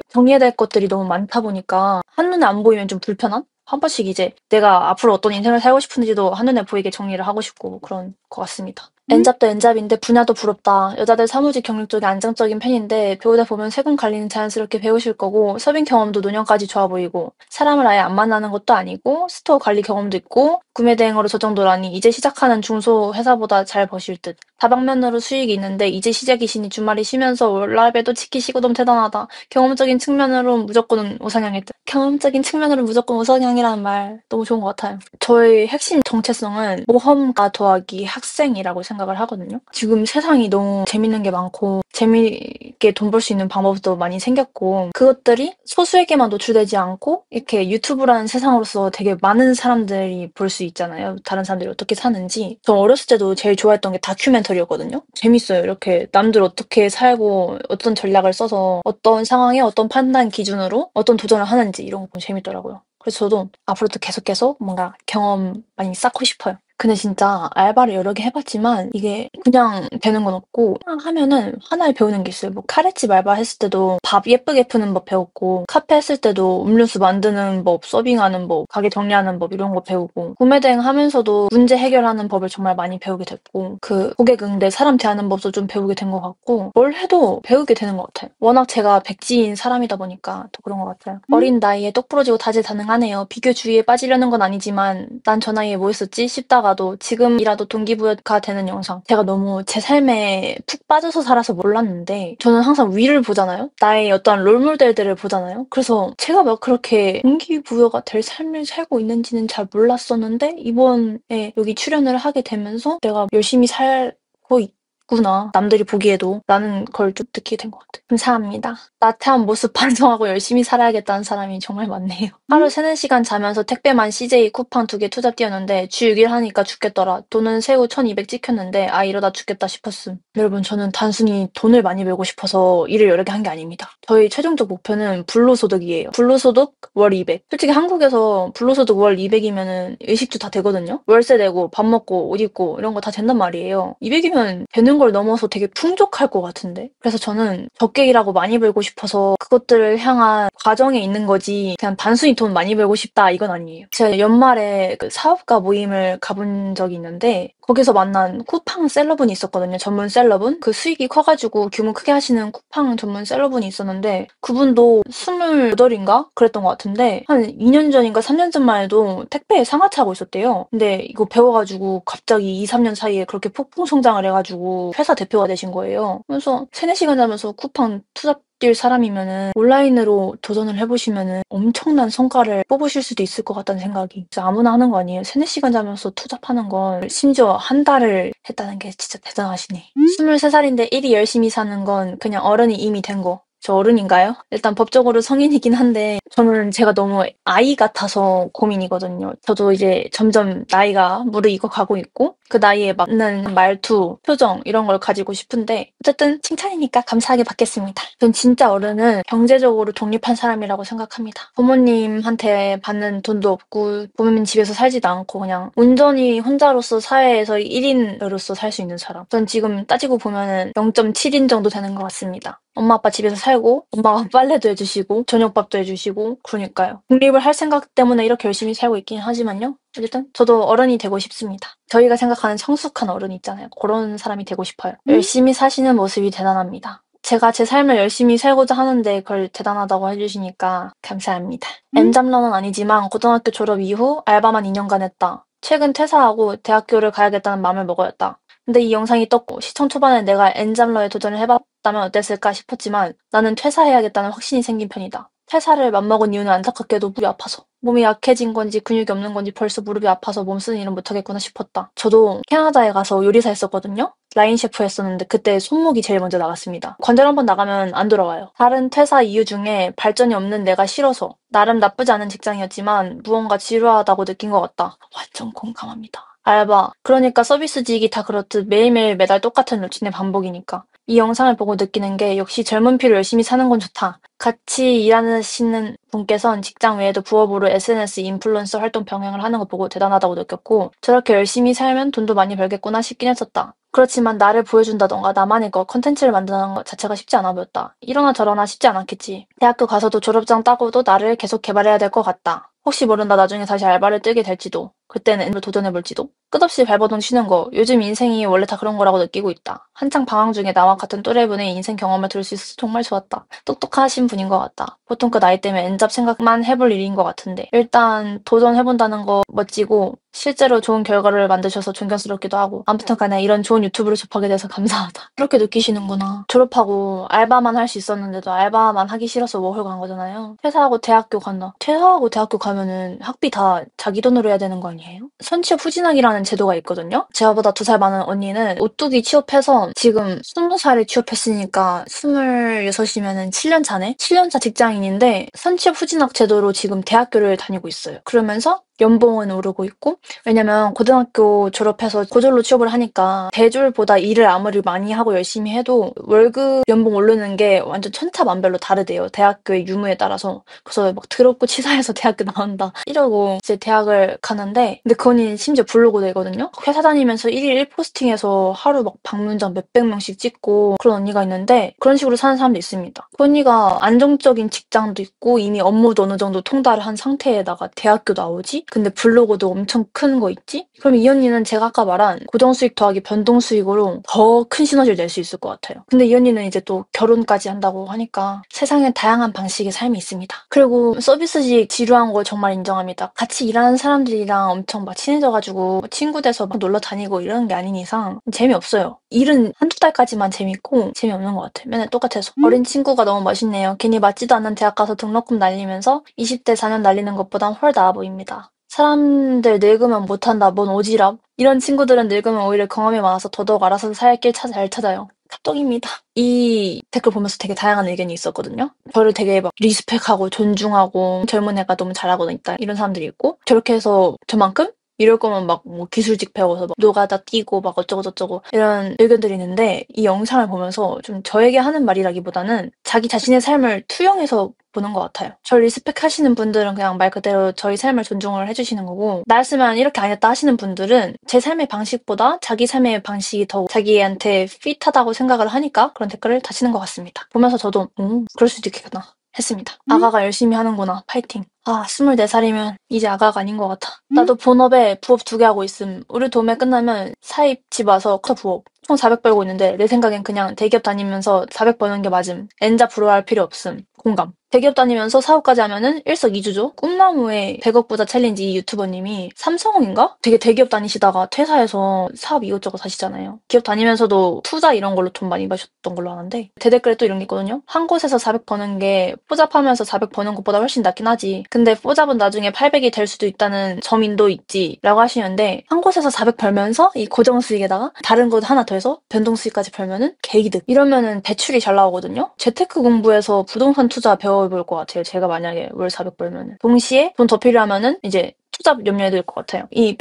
정리해야 될 것들이 너무 많다 보니까 한눈에 안 보이면 좀 불편한? 한 번씩 이제 내가 앞으로 어떤 인생을 살고 싶은지도 한눈에 보이게 정리를 하고 싶고 그런 것 같습니다. 엔잡도 엔잡인데 분야도 부럽다. 여자들 사무직 경력 쪽이 안정적인 편인데 배우다 보면 세군 관리는 자연스럽게 배우실 거고 서빙 경험도 노년까지 좋아 보이고 사람을 아예 안 만나는 것도 아니고 스토어 관리 경험도 있고 구매 대행으로 저 정도라니 이제 시작하는 중소 회사보다 잘 버실 듯. 다방면으로 수익이 있는데 이제 시작이시니 주말이 쉬면서 월라베도 지키시고 너무 대단하다. 경험적인 측면으로 무조건 우상향일 듯. 경험적인 측면으로 무조건 우상향이라는 말 너무 좋은 것 같아요. 저의 핵심 정체성은 모험가 더하기 학생이라고 생각을 하거든요. 지금 세상이 너무 재밌는 게 많고 재미있게 돈 벌 수 있는 방법도 많이 생겼고 그것들이 소수에게만 노출되지 않고 이렇게 유튜브라는 세상으로서 되게 많은 사람들이 볼 수 있잖아요. 다른 사람들이 어떻게 사는지. 저 어렸을 때도 제일 좋아했던 게 다큐멘터리였거든요. 재밌어요. 이렇게 남들 어떻게 살고 어떤 전략을 써서 어떤 상황에 어떤 판단 기준으로 어떤 도전을 하는지 이런 거 보면 재밌더라고요. 그래서 저도 앞으로도 계속 뭔가 경험 많이 쌓고 싶어요. 근데 진짜 알바를 여러 개 해봤지만 이게 그냥 되는 건 없고 하나 하면은 하나를 배우는 게 있어요. 뭐 카레집 알바 했을 때도 밥 예쁘게 푸는 법 배웠고 카페 했을 때도 음료수 만드는 법, 서빙하는 법, 가게 정리하는 법 이런 거 배우고 구매 대행 하면서도 문제 해결하는 법을 정말 많이 배우게 됐고 고객 응대, 사람 대하는 법도 좀 배우게 된 것 같고 뭘 해도 배우게 되는 것 같아요. 워낙 제가 백지인 사람이다 보니까 더 그런 것 같아요. 어린 나이에 똑부러지고 다재다능하네요. 비교 주의에 빠지려는 건 아니지만 난 저 나이에 뭐 했었지 싶다가도 지금이라도 동기부여가 되는 영상. 제가 너무 제 삶에 푹 빠져서 살아서 몰랐는데 저는 항상 위를 보잖아요. 나의 어떤 롤모델들을 보잖아요. 그래서 제가 막 그렇게 동기부여가 될 삶을 살고 있는지는 잘 몰랐었는데 이번에 여기 출연을 하게 되면서 내가 열심히 살고 있구나. 남들이 보기에도 라는 걸 좀 느끼게 된 것 같아요. 감사합니다. 나태한 모습 반성하고 열심히 살아야겠다는 사람이 정말 많네요. 하루 3, 4시간 자면서 택배만 CJ 쿠팡 2개 투잡 뛰었는데 주 6일 하니까 죽겠더라. 돈은 새우 1200 찍혔는데 이러다 죽겠다 싶었음. 여러분 저는 단순히 돈을 많이 벌고 싶어서 일을 여러 개 한 게 아닙니다. 저희 최종적 목표는 불로소득이에요. 불로소득 월 200. 솔직히 한국에서 불로소득 월 200이면은 의식주 다 되거든요. 월세 내고 밥 먹고 옷 입고 이런 거 다 된단 말이에요. 200이면 되는 걸 넘어서 되게 풍족할 것 같은데. 그래서 저는 적게 일하고 많이 벌고 싶어서 그것들을 향한 과정에 있는 거지 그냥 단순히 돈 많이 벌고 싶다 이건 아니에요. 제가 연말에 사업가 모임을 가본 적이 있는데 거기서 만난 쿠팡 셀러분이 있었거든요. 전문 셀러분. 수익이 커가지고 규모 크게 하시는 쿠팡 전문 셀러분이 있었는데 그분도 28인가? 그랬던 것 같은데 한 2년 전인가 3년 전만 해도 택배에 상하차 하고 있었대요. 근데 이거 배워가지고 갑자기 2, 3년 사이에 그렇게 폭풍 성장을 해가지고 회사 대표가 되신 거예요. 그래서 3, 4시간 자면서 쿠팡 투잡 뛸 사람이면은 온라인으로 도전을 해보시면은 엄청난 성과를 뽑으실 수도 있을 것 같다는 생각이. 진짜 아무나 하는 거 아니에요. 3, 4시간 자면서 투잡하는 건 심지어 한 달을 했다는 게 진짜 대단하시네. 23살인데 일이 열심히 사는 건 그냥 어른이 이미 된 거. 저 어른인가요? 일단 법적으로 성인이긴 한데 저는 제가 너무 아이 같아서 고민이거든요. 저도 이제 점점 나이가 무르익어 가고 있고 그 나이에 맞는 말투, 표정 이런 걸 가지고 싶은데 어쨌든 칭찬이니까 감사하게 받겠습니다. 전 진짜 어른은 경제적으로 독립한 사람이라고 생각합니다. 부모님한테 받는 돈도 없고 부모님 집에서 살지도 않고 그냥 온전히 혼자로서 사회에서 1인으로서 살 수 있는 사람. 전 지금 따지고 보면은 0.7인 정도 되는 것 같습니다. 엄마 아빠 집에서 살고 엄마가 빨래도 해주시고 저녁밥도 해주시고 그러니까요. 독립을 할 생각 때문에 이렇게 열심히 살고 있긴 하지만요. 어쨌든 저도 어른이 되고 싶습니다. 저희가 생각하는 성숙한 어른 있잖아요. 그런 사람이 되고 싶어요. 열심히 사시는 모습이 대단합니다. 제가 제 삶을 열심히 살고자 하는데 그걸 대단하다고 해주시니까 감사합니다. N잡러는 아니지만 고등학교 졸업 이후 알바만 2년간 했다. 최근 퇴사하고 대학교를 가야겠다는 마음을 먹었다. 근데 이 영상이 떴고 시청 초반에 내가 N잡러에 도전을 해봤다면 어땠을까 싶었지만 나는 퇴사해야겠다는 확신이 생긴 편이다. 퇴사를 맘먹은 이유는 안타깝게도 무릎이 아파서. 몸이 약해진 건지 근육이 없는 건지 벌써 무릎이 아파서 몸 쓰는 일은 못하겠구나 싶었다. 저도 캐나다에 가서 요리사 했었거든요. 라인 셰프 했었는데 그때 손목이 제일 먼저 나갔습니다. 관절 한번 나가면 안 돌아와요. 다른 퇴사 이유 중에 발전이 없는 내가 싫어서 나름 나쁘지 않은 직장이었지만 무언가 지루하다고 느낀 것 같다. 완전 공감합니다. 알바. 그러니까 서비스직이 다 그렇듯 매일매일 매달 똑같은 루틴의 반복이니까. 이 영상을 보고 느끼는 게 역시 젊은 피로 열심히 사는 건 좋다. 같이 일하시는 분께선 직장 외에도 부업으로 SNS 인플루언서 활동 병행을 하는 거 보고 대단하다고 느꼈고 저렇게 열심히 살면 돈도 많이 벌겠구나 싶긴 했었다. 그렇지만 나를 보여준다던가 나만의 컨텐츠를 만드는 것 자체가 쉽지 않아 보였다. 이러나 저러나 쉽지 않았겠지. 대학교 가서도 졸업장 따고도 나를 계속 개발해야 될 것 같다. 혹시 모른다 나중에 다시 알바를 뜨게 될지도. 그때는 N로 도전해볼지도. 끝없이 발버둥 치는 거 요즘 인생이 원래 다 그런 거라고 느끼고 있다. 한창 방황 중에 나와 같은 또래분의 인생 경험을 들을 수 있어서 정말 좋았다. 똑똑하신 분인 것 같다. 보통 그 나이 때문에 N잡 생각만 해볼 일인 것 같은데 일단 도전해본다는 거 멋지고 실제로 좋은 결과를 만드셔서 존경스럽기도 하고 아무튼 간에 이런 좋은 유튜브를 접하게 돼서 감사하다. 그렇게 느끼시는구나. 졸업하고 알바만 할 수 있었는데도 알바만 하기 싫어서 워홀 간 거잖아요. 퇴사하고 대학교 간다. 퇴사하고 대학교 가면은 학비 다 자기 돈으로 해야 되는 거 아니에요? 선취업 후진학이라는 제도가 있거든요. 제가보다 2살 많은 언니는 오뚜기 취업해서 지금 20살에 취업했으니까 26이면은 7년 차네? 7년 차 직장인인데 선취업 후진학 제도로 지금 대학교를 다니고 있어요. 그러면서 연봉은 오르고 있고 왜냐면 고등학교 졸업해서 고졸로 취업을 하니까 대졸보다 일을 아무리 많이 하고 열심히 해도 월급 연봉 오르는 게 완전 천차만별로 다르대요. 대학교의 유무에 따라서. 그래서 막 더럽고 치사해서 대학교 나온다 이러고 이제 대학을 가는데 근데 그 언니는 심지어 블로그 내거든요. 회사 다니면서 1일 1포스팅해서 하루 막 방문자 몇백 명씩 찍고 그런 언니가 있는데 그런 식으로 사는 사람도 있습니다. 그 언니가 안정적인 직장도 있고 이미 업무도 어느 정도 통달을 한 상태에다가 대학교 나오지? 근데 블로그도 엄청 큰 거 있지? 그럼 이 언니는 제가 아까 말한 고정수익 더하기 변동수익으로 더 큰 시너지를 낼 수 있을 것 같아요. 근데 이 언니는 이제 또 결혼까지 한다고 하니까 세상에 다양한 방식의 삶이 있습니다. 그리고 서비스직 지루한 거 정말 인정합니다. 같이 일하는 사람들이랑 엄청 막 친해져가지고 친구 돼서 막 놀러 다니고 이러는 게 아닌 이상 재미없어요. 일은 한두 달까지만 재밌고 재미없는 것 같아요. 맨날 똑같아서. 어린 친구가 너무 멋있네요. 괜히 맞지도 않는 대학 가서 등록금 날리면서 20대 4년 날리는 것보단 훨 나아 보입니다. 사람들 늙으면 못한다, 뭔 오지랖. 이런 친구들은 늙으면 오히려 경험이 많아서 더더욱 알아서 살 길 잘 찾아요. 탑독입니다. 이 댓글 보면서 되게 다양한 의견이 있었거든요. 저를 되게 막 리스펙하고 존중하고 젊은 애가 너무 잘하고 있다 이런 사람들이 있고 저렇게 해서 저만큼? 이럴 거면 막 뭐 기술직 배워서 막 노가다 뛰고 막 어쩌고저쩌고 이런 의견들이 있는데 이 영상을 보면서 좀 저에게 하는 말이라기보다는 자기 자신의 삶을 투영해서 보는 것 같아요. 저를 리스펙하시는 분들은 그냥 말 그대로 저희 삶을 존중을 해주시는 거고 나였으면 이렇게 안 했다 하시는 분들은 제 삶의 방식보다 자기 삶의 방식이 더 자기한테 핏하다고 생각을 하니까 그런 댓글을 다시는 것 같습니다. 보면서 저도 그럴 수도 있겠구나 했습니다. 아가가 열심히 하는구나. 파이팅. 24살이면 이제 아가가 아닌 것 같아. 나도 본업에 부업 2개 하고 있음. 우리 도매 끝나면 사입 집 와서 커 부업. 총 400 벌고 있는데 내 생각엔 그냥 대기업 다니면서 400 버는 게 맞음. N잡 부러워할 필요 없음. 공감. 대기업 다니면서 사업까지 하면은 일석이조죠. 꿈나무의 100억 부자 챌린지 이 유튜버님이 삼성인가? 되게 대기업 다니시다가 퇴사해서 사업 이것저것 하시잖아요. 기업 다니면서도 투자 이런 걸로 돈 많이 버셨던 걸로 아는데 대댓글에 또 이런 게 있거든요. 한 곳에서 400 버는 게 포잡하면서 400 버는 것보다 훨씬 낫긴 하지. 근데 포잡은 나중에 800이 될 수도 있다는 점인도 있지 라고 하시는데 한 곳에서 400 벌면서 이 고정 수익에다가 다른 곳 하나 더해서 변동 수익까지 벌면은 개이득. 이러면은 대출이 잘 나오거든요. 재테크 공부해서 부동산 투자 배워볼 것 같아요. 제가 만약에 월 400 벌면은. 동시에 돈 더 필요하면은 이제 투자 염려해야 될 것 같아요. 이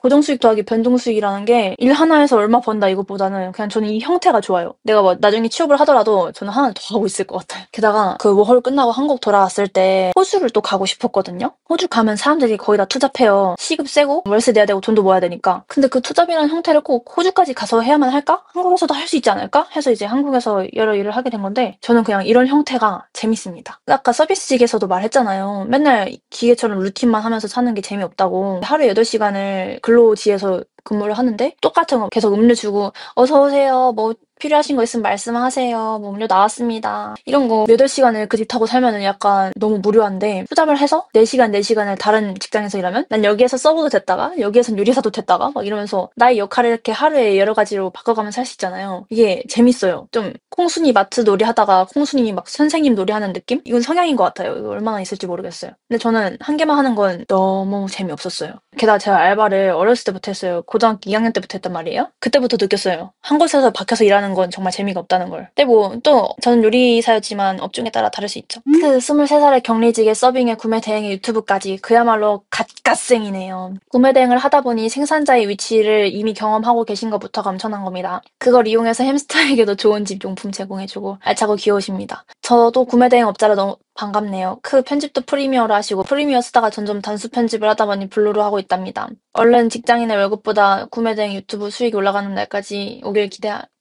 고정 수익 더하기 변동 수익이라는 게 일 하나에서 얼마 번다 이것보다는 그냥 저는 이 형태가 좋아요. 내가 뭐 나중에 취업을 하더라도 저는 하나 더 하고 있을 것 같아요. 게다가 그 워홀 끝나고 한국 돌아왔을 때 호주를 또 가고 싶었거든요. 호주 가면 사람들이 거의 다 투잡해요. 시급 세고 월세 내야 되고 돈도 모아야 되니까. 근데 그 투잡이라는 형태를 꼭 호주까지 가서 해야만 할까? 한국에서도 할 수 있지 않을까? 해서 이제 한국에서 여러 일을 하게 된 건데 저는 그냥 이런 형태가 재밌습니다. 아까 서비스직에서도 말했잖아요. 맨날 기계처럼 루틴만 하면서 사는 게 재미없다고. 하루에 8시간을 근로지에서 근무를 하는데 똑같은 거 계속 음료 주고 어서 오세요. 뭐 필요하신 거 있으면 말씀하세요. 뭐 음료 나왔습니다. 이런 거 8시간을 그 집 타고 살면은 약간 너무 무료한데 투잡을 해서 4시간 4시간을 다른 직장에서 일하면 난 여기에서 서버도 됐다가 여기에선 요리사도 됐다가 막 이러면서 나의 역할을 이렇게 하루에 여러 가지로 바꿔가면서 할 수 있잖아요. 이게 재밌어요. 좀 콩순이 마트 놀이 하다가 콩순이 막 선생님 놀이 하는 느낌? 이건 성향인 것 같아요. 이거 얼마나 있을지 모르겠어요. 근데 저는 한 개만 하는 건 너무 재미없었어요. 게다가 제가 알바를 어렸을 때부터 했어요. 고등학교 2학년 때부터 했단 말이에요. 그때부터 느꼈어요. 한 곳에서 박혀서 일하는 건 정말 재미가 없다는 걸. 근데 뭐 또 저는 요리사였지만 업종에 따라 다를 수 있죠. 그 23살의 격리직의 서빙에 구매 대행의 유튜브까지 그야말로 갓갓생이네요. 구매 대행을 하다 보니 생산자의 위치를 이미 경험하고 계신 것부터가 엄청난 겁니다. 그걸 이용해서 햄스터에게도 좋은 집 용품 제공해주고 알차고 귀여우십니다. 저도 구매 대행 업자라 너무 반갑네요. 그 편집도 프리미어로 하시고 프리미어 쓰다가 점점 단수 편집을 하다 보니 블루로 하고 있답니다. 얼른 직장인의 월급보다 구매 대행 유튜브 수익이 올라가는 날까지 오길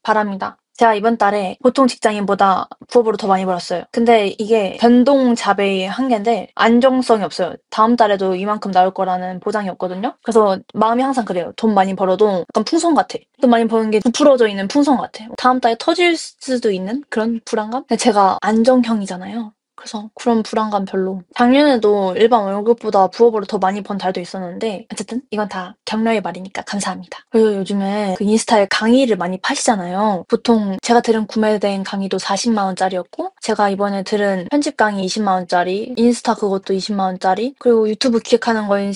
바랍니다. 제가 이번 달에 보통 직장인보다 부업으로 더 많이 벌었어요. 근데 이게 변동 자배의 한계인데 안정성이 없어요. 다음 달에도 이만큼 나올 거라는 보장이 없거든요. 그래서 마음이 항상 그래요. 돈 많이 벌어도 약간 풍선 같아. 돈 많이 버는 게 부풀어져 있는 풍선 같아. 다음 달에 터질 수도 있는 그런 불안감? 제가 안정형이잖아요. 그래서 그런 불안감 별로. 작년에도 일반 월급보다 부업으로 더 많이 번 달도 있었는데 어쨌든 이건 다 격려의 말이니까 감사합니다. 그리고 요즘에 그 인스타에 강의를 많이 파시잖아요. 보통 제가 들은 구매된 강의도 40만 원짜리였고 제가 이번에 들은 편집 강의 20만 원짜리, 인스타 그것도 20만 원짜리, 그리고 유튜브 기획하는 건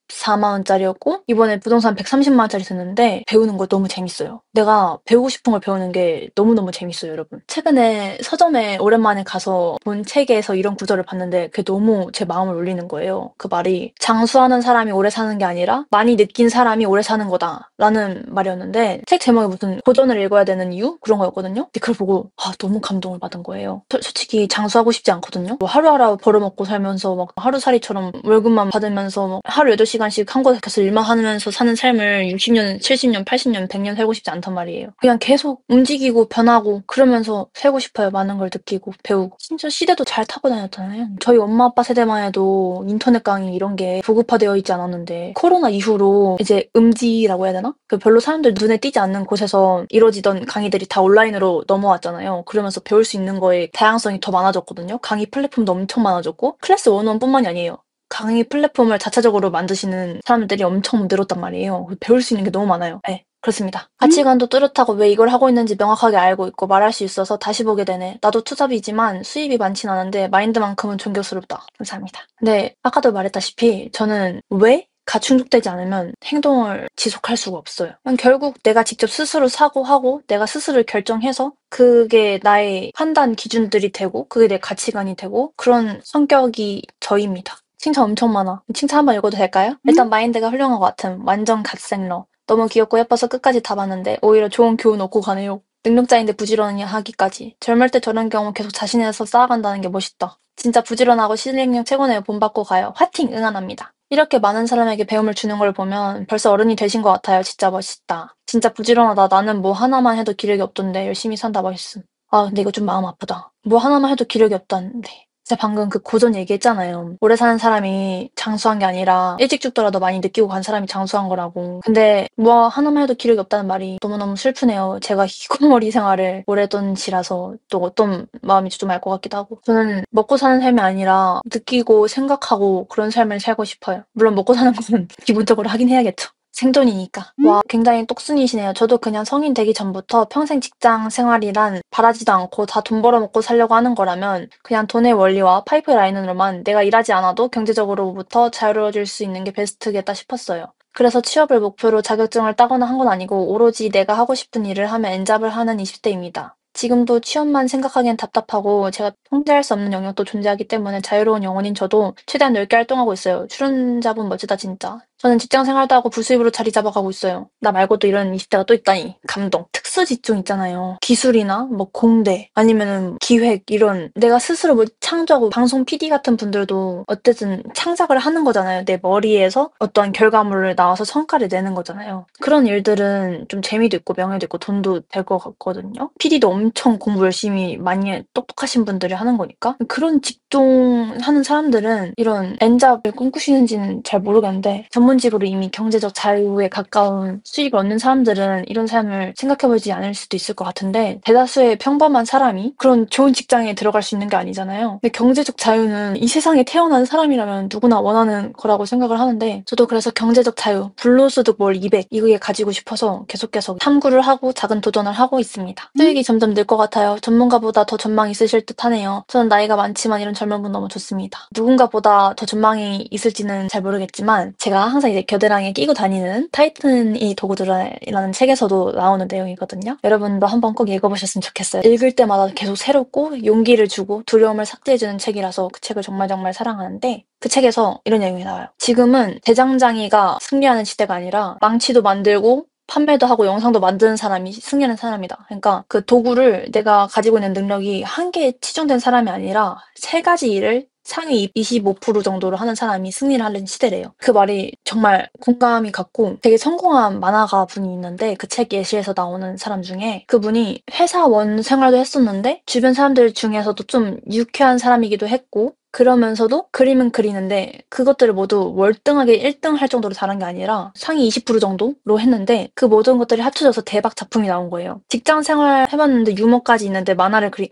4만 원짜리였고 이번에 부동산 130만 원짜리 듣는데 배우는 거 너무 재밌어요. 내가 배우고 싶은 걸 배우는 게 너무너무 재밌어요, 여러분. 최근에 서점에 오랜만에 가서 본 책에서 이런 구절을 봤는데 그게 너무 제 마음을 울리는 거예요. 그 말이 장수하는 사람이 오래 사는 게 아니라 많이 느낀 사람이 오래 사는 거다 라는 말이었는데 책 제목이 무슨 고전을 읽어야 되는 이유? 그런 거였거든요. 근데 그걸 보고 너무 감동을 받은 거예요. 솔직히 장수하고 싶지 않거든요. 뭐 하루하루 벌어먹고 살면서 막 하루살이처럼 월급만 받으면서 막 하루 8시간씩 한 곳에 가서 일만 하면서 사는 삶을 60년, 70년, 80년, 100년 살고 싶지 않단 말이에요. 그냥 계속 움직이고 변하고 그러면서 살고 싶어요. 많은 걸 느끼고 배우고. 심지어 시대도 잘 타고 다녔잖아요. 저희 엄마 아빠 세대만 해도 인터넷 강의 이런 게 보급화되어 있지 않았는데 코로나 이후로 이제 음지라고 해야 되나? 그 별로 사람들 눈에 띄지 않는 곳에서 이루어지던 강의들이 다 온라인으로 넘어왔잖아요. 그러면서 배울 수 있는 거에 다양성이 더 많아졌거든요. 강의 플랫폼도 엄청 많아졌고 클래스 101뿐만이 아니에요. 강의 플랫폼을 자체적으로 만드시는 사람들이 엄청 늘었단 말이에요. 배울 수 있는 게 너무 많아요. 네, 그렇습니다. 가치관도 뚜렷하고 왜 이걸 하고 있는지 명확하게 알고 있고 말할 수 있어서 다시 보게 되네. 나도 투잡이지만 수입이 많진 않은데 마인드만큼은 존경스럽다. 감사합니다. 근데 아까도 말했다시피 저는 왜? 가 충족되지 않으면 행동을 지속할 수가 없어요. 결국 내가 직접 스스로 사고하고 내가 스스로 결정해서 그게 나의 판단 기준들이 되고 그게 내 가치관이 되고 그런 성격이 저입니다. 칭찬 엄청 많아. 칭찬 한번 읽어도 될까요? 일단 마인드가 훌륭한 것 같음. 완전 갓생러. 너무 귀엽고 예뻐서 끝까지 다 봤는데 오히려 좋은 교훈 얻고 가네요. 능력자인데 부지런하기까지. 젊을 때 저런 경험 계속 자신에서 쌓아간다는 게 멋있다. 진짜 부지런하고 실행력 최고네요. 본받고 가요. 화팅 응원합니다. 이렇게 많은 사람에게 배움을 주는 걸 보면 벌써 어른이 되신 것 같아요. 진짜 멋있다. 진짜 부지런하다. 나는 뭐 하나만 해도 기력이 없던데 열심히 산다 멋있음. 근데 이거 좀 마음 아프다. 뭐 하나만 해도 기력이 없다는데. 제가 방금 그 고전 얘기했잖아요. 오래 사는 사람이 장수한 게 아니라 일찍 죽더라도 많이 느끼고 간 사람이 장수한 거라고. 근데 뭐 하나만 해도 기력이 없다는 말이 너무너무 슬프네요. 제가 희고머리 생활을 오래 했던 지라서 또 어떤 마음인지 좀 알 것 같기도 하고. 저는 먹고 사는 삶이 아니라 느끼고 생각하고 그런 삶을 살고 싶어요. 물론 먹고 사는 건 기본적으로 하긴 해야겠죠. 생존이니까. 와, 굉장히 똑순이시네요. 저도 그냥 성인 되기 전부터 평생 직장 생활이란 바라지도 않고 다 돈 벌어먹고 살려고 하는 거라면 그냥 돈의 원리와 파이프라인으로만 내가 일하지 않아도 경제적으로부터 자유로워질 수 있는 게 베스트겠다 싶었어요. 그래서 취업을 목표로 자격증을 따거나 한 건 아니고 오로지 내가 하고 싶은 일을 하며 엔잡을 하는 20대입니다. 지금도 취업만 생각하기엔 답답하고 제가 통제할 수 없는 영역도 존재하기 때문에 자유로운 영혼인 저도 최대한 넓게 활동하고 있어요. 출연자분 멋지다 진짜. 저는 직장 생활도 하고 부수입으로 자리 잡아가고 있어요. 나 말고도 이런 20대가 또 있다니. 감동. 특수 직종 있잖아요. 기술이나 뭐 공대 아니면은 기획 이런 내가 스스로 뭘 창조하고 방송 PD 같은 분들도 어쨌든 창작을 하는 거잖아요. 내 머리에서 어떤 결과물을 나와서 성과를 내는 거잖아요. 그런 일들은 좀 재미도 있고 명예도 있고 돈도 될 것 같거든요. PD도 엄청 공부 열심히 많이 똑똑하신 분들이 하는 거니까 그런 직종 하는 사람들은 이런 엔잡을 꿈꾸시는지는 잘 모르겠는데 전문직으로 이미 경제적 자유에 가까운 수익을 얻는 사람들은 이런 삶을 생각해보지 않을 수도 있을 것 같은데 대다수의 평범한 사람이 그런 좋은 직장에 들어갈 수 있는 게 아니잖아요. 근데 경제적 자유는 이 세상에 태어난 사람이라면 누구나 원하는 거라고 생각을 하는데 저도 그래서 경제적 자유, 불로소득 월 200 이게 가지고 싶어서 계속 탐구를 하고 작은 도전을 하고 있습니다. 수익이 점점 늘 것 같아요. 전문가보다 더 전망이 있으실 듯 하네요. 저는 나이가 많지만 이런 젊은 분 너무 좋습니다. 누군가보다 더 전망이 있을지는 잘 모르겠지만 제가 항상 이제 겨드랑이에 끼고 다니는 타이튼이 도구들이라는 책에서도 나오는 내용이거든요. 여러분도 한번 꼭 읽어보셨으면 좋겠어요. 읽을 때마다 계속 새롭고 용기를 주고 두려움을 삭제해주는 책이라서 그 책을 정말 정말 사랑하는데 그 책에서 이런 내용이 나와요. 지금은 대장장이가 승리하는 시대가 아니라 망치도 만들고 판매도 하고 영상도 만드는 사람이 승리하는 사람이다. 그러니까 그 도구를 내가 가지고 있는 능력이 한 개에 치중된 사람이 아니라 세 가지 일을 상위 25% 정도로 하는 사람이 승리를 하는 시대래요. 그 말이 정말 공감이 갔고 되게 성공한 만화가 분이 있는데 그 책 예시에서 나오는 사람 중에 그분이 회사원 생활도 했었는데 주변 사람들 중에서도 좀 유쾌한 사람이기도 했고 그러면서도 그림은 그리는데 그것들을 모두 월등하게 1등 할 정도로 잘한 게 아니라 상위 20% 정도로 했는데 그 모든 것들이 합쳐져서 대박 작품이 나온 거예요. 직장 생활 해봤는데 유머까지 있는데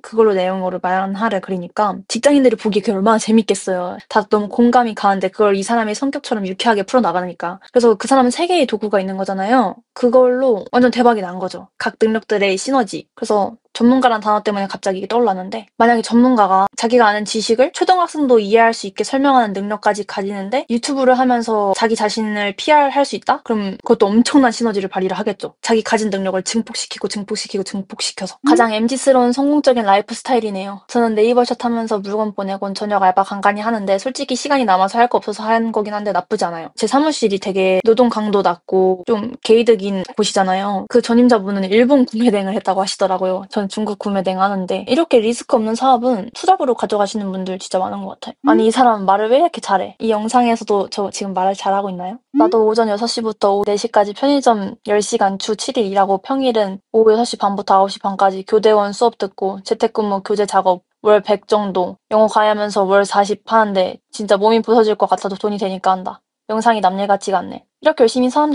그걸로 내용으로 만화를 그리니까 직장인들이 보기에 그게 얼마나 재밌겠어요. 다 너무 공감이 가는데 그걸 이 사람의 성격처럼 유쾌하게 풀어나가니까. 그래서 그 사람은 세 개의 도구가 있는 거잖아요. 그걸로 완전 대박이 난 거죠. 각 능력들의 시너지. 그래서 전문가란 단어 때문에 갑자기 이게 떠올랐는데 만약에 전문가가 자기가 아는 지식을 초등학생도 이해할 수 있게 설명하는 능력까지 가지는데 유튜브를 하면서 자기 자신을 PR할 수 있다? 그럼 그것도 엄청난 시너지를 발휘를 하겠죠. 자기 가진 능력을 증폭시켜서 가장 MZ스러운 성공적인 라이프 스타일이네요. 저는 네이버샷 하면서 물건 보내곤 저녁 알바 간간히 하는데 솔직히 시간이 남아서 할 거 없어서 하는 거긴 한데 나쁘지 않아요. 제 사무실이 되게 노동 강도 낮고 좀 개이득인 곳이잖아요. 그 전임자분은 일본 구매대행을 했다고 하시더라고요. 전 중국 구매대행 하는데 이렇게 리스크 없는 사업은 투잡으로 가져가시는 분들 진짜 많은 것 같아요. 아니 이 사람 말을 왜 이렇게 잘해? 이 영상에서도 저 지금 말을 잘하고 있나요? 나도 오전 6시부터 오후 4시까지 편의점 10시간 주 7일 일하고 평일은 오후 6시 반부터 9시 반까지 교대원 수업 듣고 재택근무 교재 작업 월 100 정도 영어 과외하면서 월 40 하는데 진짜 몸이 부서질 것 같아도 돈이 되니까 한다. 영상이 남일 같지가 않네. 이렇게 열심히 사는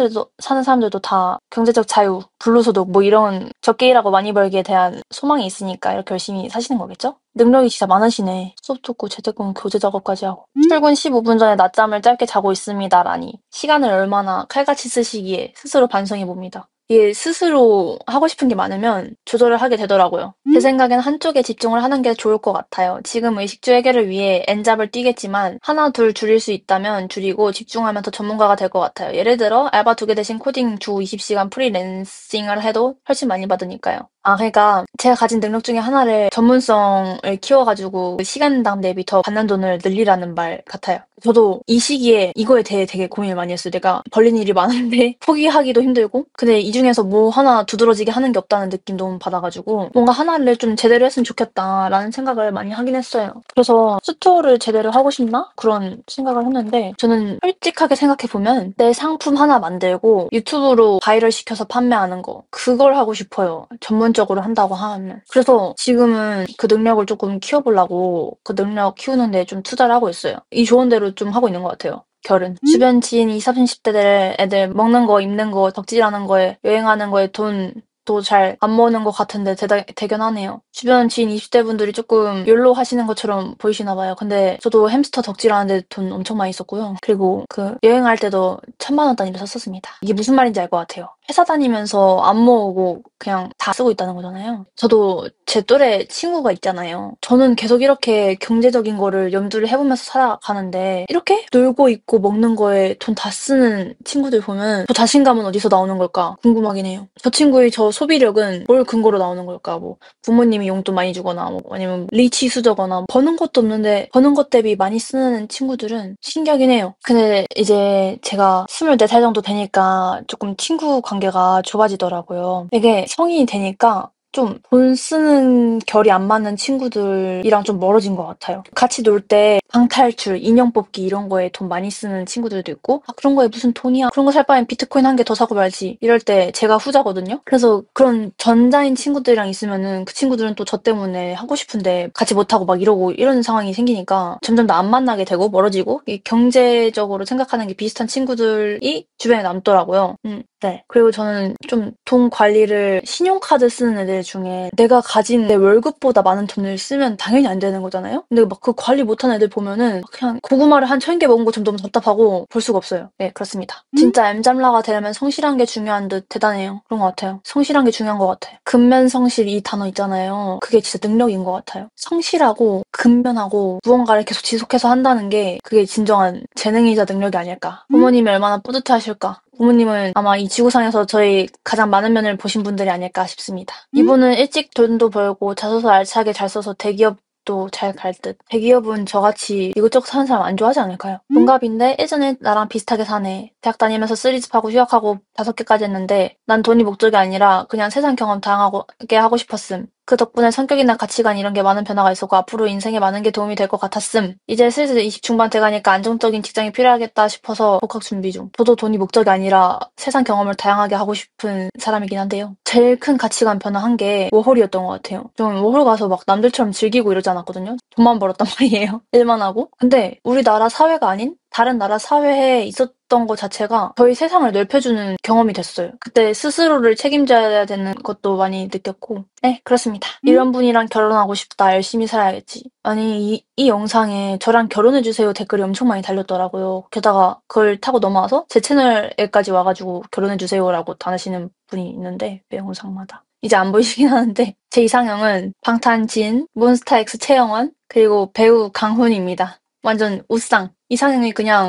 사람들도 다 경제적 자유, 불로소득 뭐 이런 적게 일하고 많이 벌기에 대한 소망이 있으니까 이렇게 열심히 사시는 거겠죠? 능력이 진짜 많으시네. 수업 듣고 재택근무 교재 작업까지 하고. 출근 15분 전에 낮잠을 짧게 자고 있습니다라니. 시간을 얼마나 칼같이 쓰시기에 스스로 반성해봅니다. 이게 스스로 하고 싶은 게 많으면 조절을 하게 되더라고요. 제 생각엔 한쪽에 집중을 하는 게 좋을 것 같아요. 지금 의식주 해결을 위해 N잡을 뛰겠지만 하나 둘 줄일 수 있다면 줄이고 집중하면 더 전문가가 될 것 같아요. 예를 들어 알바 2개 대신 코딩 주 20시간 프리랜싱을 해도 훨씬 많이 받으니까요. 그러니까 제가 가진 능력 중에 하나를 전문성을 키워가지고 시간당 대비 더 받는 돈을 늘리라는 말 같아요. 저도 이 시기에 이거에 대해 되게 고민을 많이 했어요. 내가 벌린 일이 많은데 포기하기도 힘들고 근데 이 중에서 뭐 하나 두드러지게 하는 게 없다는 느낌 너무 받아가지고 뭔가 하나를 좀 제대로 했으면 좋겠다라는 생각을 많이 하긴 했어요. 그래서 스토어를 제대로 하고 싶나? 그런 생각을 했는데 저는 솔직하게 생각해보면 내 상품 하나 만들고 유튜브로 바이럴 시켜서 판매하는 거 그걸 하고 싶어요. 전문적으로 전문적으로 한다고 하면. 그래서 지금은 그 능력을 조금 키워보려고 그 능력 키우는데 좀 투자를 하고 있어요. 이 좋은 대로 좀 하고 있는 것 같아요. 결은. 주변 지인 20, 30대들 애들 먹는 거, 입는 거, 덕질하는 거에, 여행하는 거에 돈 또 잘 안 모으는 것 같은데 대견하네요. 주변 지인 20대 분들이 조금 욜로 하시는 것처럼 보이시나 봐요. 근데 저도 햄스터 덕질하는데 돈 엄청 많이 썼고요. 그리고 그 여행할 때도 1,000만 원 단위로 썼습니다. 이게 무슨 말인지 알 것 같아요. 회사 다니면서 안 모으고 그냥 다 쓰고 있다는 거잖아요. 저도 제 또래 친구가 있잖아요. 저는 계속 이렇게 경제적인 거를 염두를 해보면서 살아가는데 이렇게 놀고 있고 먹는 거에 돈 다 쓰는 친구들 보면 저 자신감은 어디서 나오는 걸까 궁금하긴 해요. 저 친구의 저 소비력은 뭘 근거로 나오는 걸까? 뭐 부모님이 용돈 많이 주거나 뭐 아니면 리치 수저거나 버는 것도 없는데 버는 것 대비 많이 쓰는 친구들은 신기하긴 해요. 근데 이제 제가 24살 정도 되니까 조금 친구 관계가 좁아지더라고요. 이게 성인이 되니까 좀 돈 쓰는 결이 안 맞는 친구들이랑 좀 멀어진 것 같아요. 같이 놀 때 방탈출, 인형 뽑기 이런 거에 돈 많이 쓰는 친구들도 있고 아 그런 거에 무슨 돈이야. 그런 거 살 바엔 비트코인 한 개 더 사고 말지. 이럴 때 제가 후자거든요. 그래서 그런 전자인 친구들이랑 있으면은 그 친구들은 또 저 때문에 하고 싶은데 같이 못하고 막 이러고 이런 상황이 생기니까 점점 더 안 만나게 되고 멀어지고 이 경제적으로 생각하는 게 비슷한 친구들이 주변에 남더라고요. 네. 그리고 저는 좀 돈 관리를 신용카드 쓰는 애들 중에 내가 가진 내 월급보다 많은 돈을 쓰면 당연히 안 되는 거잖아요? 근데 막 그 관리 못하는 애들 보면은 그냥 고구마를 한 1,000개 먹은 것처럼 너무 답답하고 볼 수가 없어요. 네, 그렇습니다. 진짜 엠잠라가 되려면 성실한 게 중요한 듯 대단해요. 그런 것 같아요. 성실한 게 중요한 것 같아요. 근면성실 이 단어 있잖아요. 그게 진짜 능력인 것 같아요. 성실하고 근면하고 무언가를 계속 지속해서 한다는 게 그게 진정한 재능이자 능력이 아닐까. 부모님이 얼마나 뿌듯해하실까. 부모님은 아마 이 지구상에서 저희 가장 많은 면을 보신 분들이 아닐까 싶습니다. 이분은 일찍 돈도 벌고 자소서 알차게 잘 써서 대기업도 잘 갈 듯. 대기업은 저같이 이것저것 사는 사람 안 좋아하지 않을까요? 동갑인데 예전에 나랑 비슷하게 사네. 대학 다니면서 쓰리집하고 휴학하고 5개까지 했는데 난 돈이 목적이 아니라 그냥 세상 경험 다양하게 하고 싶었음. 그 덕분에 성격이나 가치관 이런 게 많은 변화가 있었고 앞으로 인생에 많은 게 도움이 될 것 같았음. 이제 슬슬 20 중반 돼가니까 안정적인 직장이 필요하겠다 싶어서 복학 준비 중. 저도 돈이 목적이 아니라 세상 경험을 다양하게 하고 싶은 사람이긴 한데요. 제일 큰 가치관 변화한 게 워홀이었던 것 같아요. 좀 워홀 가서 막 남들처럼 즐기고 이러지 않았거든요. 돈만 벌었단 말이에요. 일만 하고. 근데 우리나라 사회가 아닌 다른 나라 사회에 있었던 것 자체가 저희 세상을 넓혀주는 경험이 됐어요. 그때 스스로를 책임져야 되는 것도 많이 느꼈고 네, 그렇습니다. 이런 분이랑 결혼하고 싶다. 열심히 살아야겠지. 아니, 이 영상에 저랑 결혼해주세요 댓글이 엄청 많이 달렸더라고요. 게다가 그걸 타고 넘어와서 제 채널에까지 와가지고 결혼해주세요라고 다니시는 분이 있는데 매 영상마다. 이제 안 보이시긴 하는데 제 이상형은 방탄진, 몬스타엑스 최영원, 그리고 배우 강훈입니다. 완전 우상. 이상형이 그냥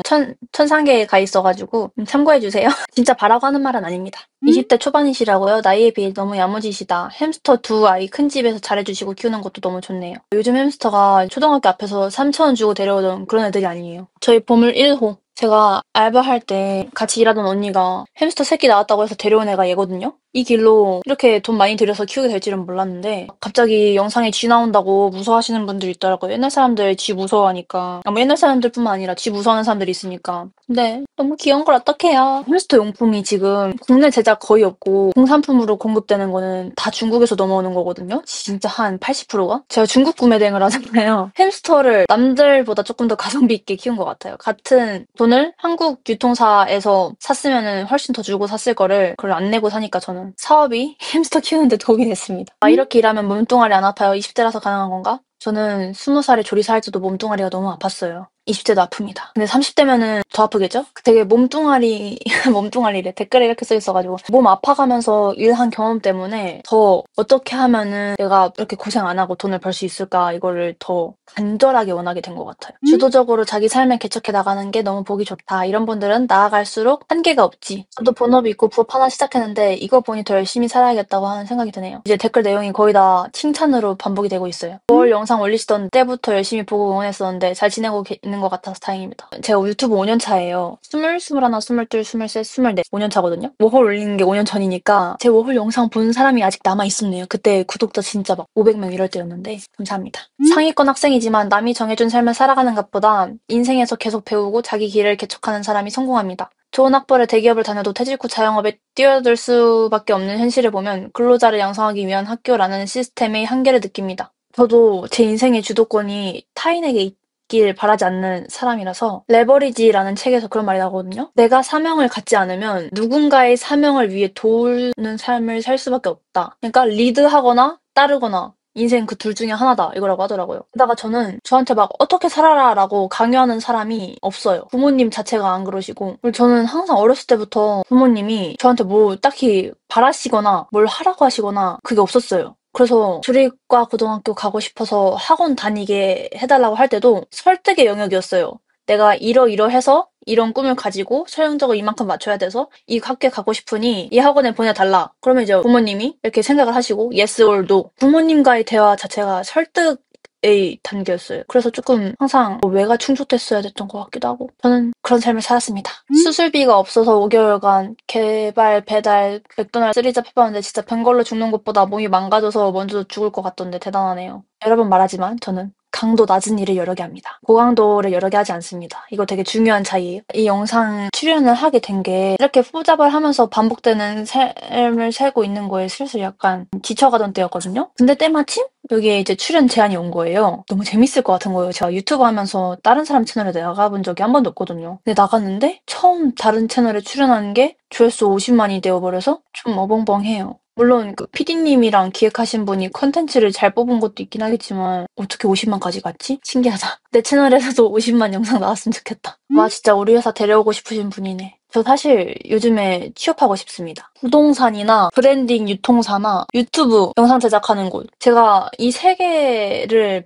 천상계에 가 있어가지고 참고해주세요. 진짜 바라고 하는 말은 아닙니다. 20대 초반이시라고요? 나이에 비해 너무 야무지시다. 햄스터 2아이 큰 집에서 잘해주시고 키우는 것도 너무 좋네요. 요즘 햄스터가 초등학교 앞에서 3,000원 주고 데려오던 그런 애들이 아니에요. 저희 보물 1호. 제가 알바할 때 같이 일하던 언니가 햄스터 새끼 나왔다고 해서 데려온 애가 얘거든요. 이 길로 이렇게 돈 많이 들여서 키우게 될 줄은 몰랐는데 갑자기 영상에 쥐 나온다고 무서워하시는 분들이 있더라고요. 옛날 사람들 쥐 무서워하니까. 뭐 옛날 사람들뿐만 아니라 쥐 무서워하는 사람들이 있으니까. 근데 너무 귀여운 걸 어떡해요. 햄스터 용품이 지금 국내 제작 거의 없고 공산품으로 공급되는 거는 다 중국에서 넘어오는 거거든요. 진짜 한 80%가? 제가 중국 구매 대행을 하잖아요. 햄스터를 남들보다 조금 더 가성비 있게 키운 것 같아요. 같은 돈을 한국 유통사에서 샀으면 훨씬 더 주고 샀을 거를 그걸 안 내고 사니까 저는 사업이 햄스터 키우는데 도움이 됐습니다. 아, 이렇게 일하면 몸뚱아리 안 아파요? 20대라서 가능한 건가? 저는 20살에 조리사 할 때도 몸뚱아리가 너무 아팠어요. 20대도 아픕니다. 근데 30대면은 더 아프겠죠? 되게 몸뚱아리래. 댓글에 이렇게 써있어가지고 몸 아파가면서 일한 경험 때문에 더 어떻게 하면은 내가 이렇게 고생 안 하고 돈을 벌 수 있을까 이거를 더 간절하게 원하게 된 것 같아요. 주도적으로 자기 삶을 개척해 나가는 게 너무 보기 좋다. 이런 분들은 나아갈수록 한계가 없지. 저도 본업이 있고 부업 하나 시작했는데 이거 보니 더 열심히 살아야겠다고 하는 생각이 드네요. 이제 댓글 내용이 거의 다 칭찬으로 반복이 되고 있어요. 5월 영상 올리시던 때부터 열심히 보고 응원했었는데 잘 지내고 있는 것 같아서 다행입니다. 제가 유튜브 5년 차예요. 20, 21, 22, 23, 24, 5년 차거든요. 워홀 올리는 게 5년 전이니까 제 워홀 영상 본 사람이 아직 남아있었네요. 그때 구독자 진짜 막 500명 이럴 때였는데 감사합니다. 상위권 학생이지만 남이 정해준 삶을 살아가는 것보다 인생에서 계속 배우고 자기 길을 개척하는 사람이 성공합니다. 좋은 학벌에 대기업을 다녀도 퇴직 후 자영업에 뛰어들 수밖에 없는 현실을 보면 근로자를 양성하기 위한 학교라는 시스템의 한계를 느낍니다. 저도 제 인생의 주도권이 타인에게 있길 바라지 않는 사람이라서 레버리지라는 책에서 그런 말이 나거든요. 내가 사명을 갖지 않으면 누군가의 사명을 위해 도우는 삶을 살 수밖에 없다. 그러니까 리드하거나 따르거나 인생 그 둘 중에 하나다 이거라고 하더라고요. 게다가 저는 저한테 막 어떻게 살아라 라고 강요하는 사람이 없어요. 부모님 자체가 안 그러시고. 그리고 저는 항상 어렸을 때부터 부모님이 저한테 뭐 딱히 바라시거나 뭘 하라고 하시거나 그게 없었어요. 그래서 조리과 고등학교 가고 싶어서 학원 다니게 해달라고 할 때도 설득의 영역이었어요. 내가 이러이러해서 이런 꿈을 가지고 성적을 이만큼 맞춰야 돼서 이 학교에 가고 싶으니 이 학원에 보내달라. 그러면 이제 부모님이 이렇게 생각을 하시고 yes or no. 부모님과의 대화 자체가 설득의 단계였어요. 그래서 조금 항상 외가 충족됐어야 됐던 것 같기도 하고 저는 그런 삶을 살았습니다. 수술비가 없어서 5개월간 개발, 배달, 맥도날드, 쓰리잡 해봤는데 진짜 벤걸로 죽는 것보다 몸이 망가져서 먼저 죽을 것 같던데 대단하네요. 여러 번 말하지만 저는 강도 낮은 일을 여러 개 합니다. 고강도를 여러 개 하지 않습니다. 이거 되게 중요한 차이예요. 이 영상 출연을 하게 된 게 이렇게 포잡을하면서 반복되는 삶을 살고 있는 거에 슬슬 약간 지쳐가던 때였거든요. 근데 때마침 여기에 이제 출연 제안이 온 거예요. 너무 재밌을 것 같은 거예요. 제가 유튜브 하면서 다른 사람 채널에 나가본 적이 한 번도 없거든요. 근데 나갔는데 처음 다른 채널에 출연하는 게 조회수 50만이 되어버려서 좀 어벙벙해요. 물론 그 PD님이랑 기획하신 분이 컨텐츠를 잘 뽑은 것도 있긴 하겠지만 어떻게 50만까지 갔지? 신기하다. 내 채널에서도 50만 영상 나왔으면 좋겠다. 와 진짜 우리 회사 데려오고 싶으신 분이네. 저 사실 요즘에 취업하고 싶습니다. 부동산이나 브랜딩 유통사나 유튜브 영상 제작하는 곳. 제가 이 세 개를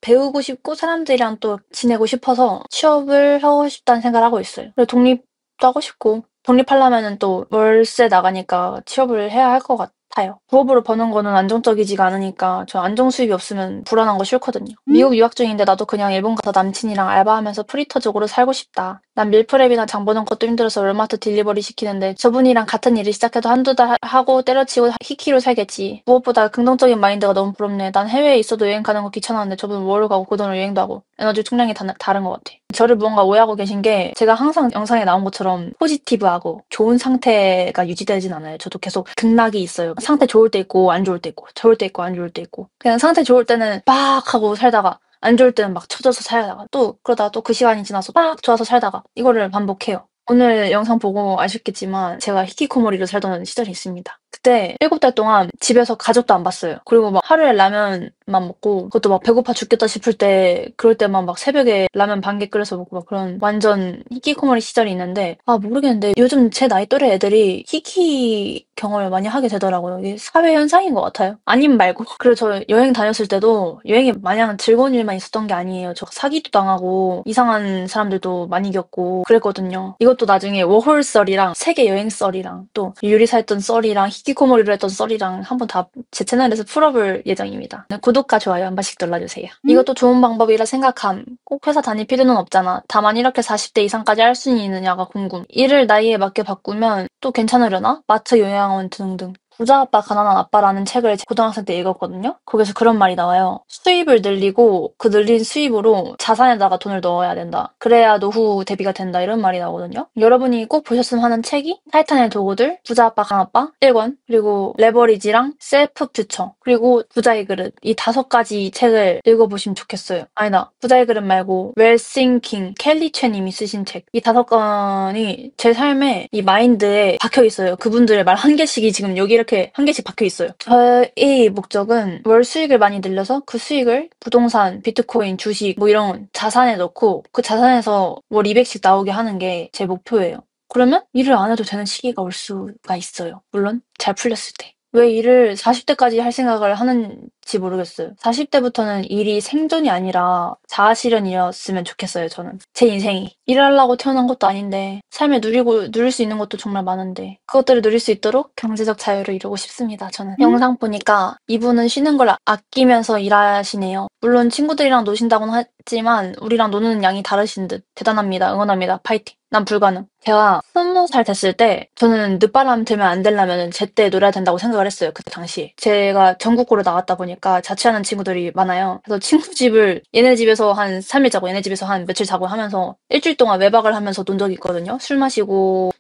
배우고 싶고 사람들이랑 또 지내고 싶어서 취업을 하고 싶다는 생각을 하고 있어요. 그리고 독립도 하고 싶고 독립하려면은 또 월세 나가니까 취업을 해야 할 것 같아요. 부업으로 버는 거는 안정적이지가 않으니까 저 안정 수입이 없으면 불안한 거 싫거든요. 미국 유학 중인데 나도 그냥 일본 가서 남친이랑 알바하면서 프리터족으로 살고 싶다. 난 밀프렙이나 장 보는 것도 힘들어서 월마트 딜리버리 시키는데 저분이랑 같은 일을 시작해도 한두 달 하고 때려치고 히키로 살겠지. 무엇보다 긍정적인 마인드가 너무 부럽네. 난 해외에 있어도 여행 가는 거 귀찮았는데 저분 월을 가고 그 돈으로 여행도 하고 에너지 총량이 다른 것 같아. 저를 무언가 오해하고 계신 게 제가 항상 영상에 나온 것처럼 포지티브하고 좋은 상태가 유지되진 않아요. 저도 계속 극락이 있어요. 상태 좋을 때 있고 안 좋을 때 있고 좋을 때 있고 안 좋을 때 있고 그냥 상태 좋을 때는 빡 하고 살다가 안 좋을 때는 막 처져서 살다가 또 그러다가 또 그 시간이 지나서 빡 좋아서 살다가 이거를 반복해요. 오늘 영상 보고 아셨겠지만 제가 히키코모리로 살던 시절이 있습니다. 그때 7달 동안 집에서 가족도 안 봤어요. 그리고 막 하루에 라면만 먹고 그것도 막 배고파 죽겠다 싶을 때 그럴 때만 막 새벽에 라면 반 개 끓여서 먹고 막 그런 완전 히키코모리 시절이 있는데 모르겠는데 요즘 제 나이 또래 애들이 히키 경험을 많이 하게 되더라고요. 이게 사회 현상인 것 같아요. 아님 말고. 그리고 저 여행 다녔을 때도 여행에 마냥 즐거운 일만 있었던 게 아니에요. 저 사기도 당하고 이상한 사람들도 많이 겪고 그랬거든요. 이것도 나중에 워홀 썰이랑 세계 여행 썰이랑 또 유리사 했던 썰이랑 히키코모리로 했던 썰이랑 한번 다 제 채널에서 풀어볼 예정입니다. 구독과 좋아요 한 번씩 눌러주세요. 이것도 좋은 방법이라 생각함. 꼭 회사 다닐 필요는 없잖아. 다만 이렇게 40대 이상까지 할 수 있느냐가 궁금. 일을 나이에 맞게 바꾸면 또 괜찮으려나? 마트 요양원 등등. 부자 아빠 가난한 아빠라는 책을 고등학생 때 읽었거든요. 거기서 그런 말이 나와요. 수입을 늘리고 그 늘린 수입으로 자산에다가 돈을 넣어야 된다. 그래야 노후 대비가 된다. 이런 말이 나오거든요. 여러분이 꼭 보셨으면 하는 책이 타이탄의 도구들, 부자 아빠 가난 아빠 1권, 그리고 레버리지랑 셀프 퓨처, 그리고 부자의 그릇 이 5가지 책을 읽어보시면 좋겠어요. 아니다. 부자의 그릇 말고 웰싱킹 켈리 최님이 쓰신 책. 이 5권이 제 삶에 이 마인드에 박혀있어요. 그분들의 말 한 개씩이 지금 여기 이렇게 한 개씩 박혀 있어요. 저의 목적은 월 수익을 많이 늘려서 그 수익을 부동산, 비트코인, 주식 뭐 이런 자산에 넣고 그 자산에서 월 200씩 나오게 하는 게 제 목표예요. 그러면 일을 안 해도 되는 시기가 올 수가 있어요. 물론 잘 풀렸을 때. 왜 일을 40대까지 할 생각을 하는지 모르겠어요. 40대부터는 일이 생존이 아니라 자아실현이었으면 좋겠어요, 저는. 제 인생이. 일하려고 태어난 것도 아닌데 삶에 누릴 수 있는 것도 정말 많은데 그것들을 누릴 수 있도록 경제적 자유를 이루고 싶습니다, 저는. 영상 보니까 이분은 쉬는 걸 아끼면서 일하시네요. 물론 친구들이랑 노신다고는 하지만 우리랑 노는 양이 다르신 듯. 대단합니다. 응원합니다. 파이팅. 난 불가능. 제가 20살 됐을 때 저는 늦바람 들면 안 되려면 제때 놀아야 된다고 생각을 했어요. 그때 당시에. 제가 전국구로 나갔다 보니까 보니까 자취하는 친구들이 많아요. 그래서 친구 집을 얘네 집에서 한 3일 자고 얘네 집에서 한 며칠 자고 하면서 일주일 동안 외박을 하면서 논 적이 있거든요. 술 마시고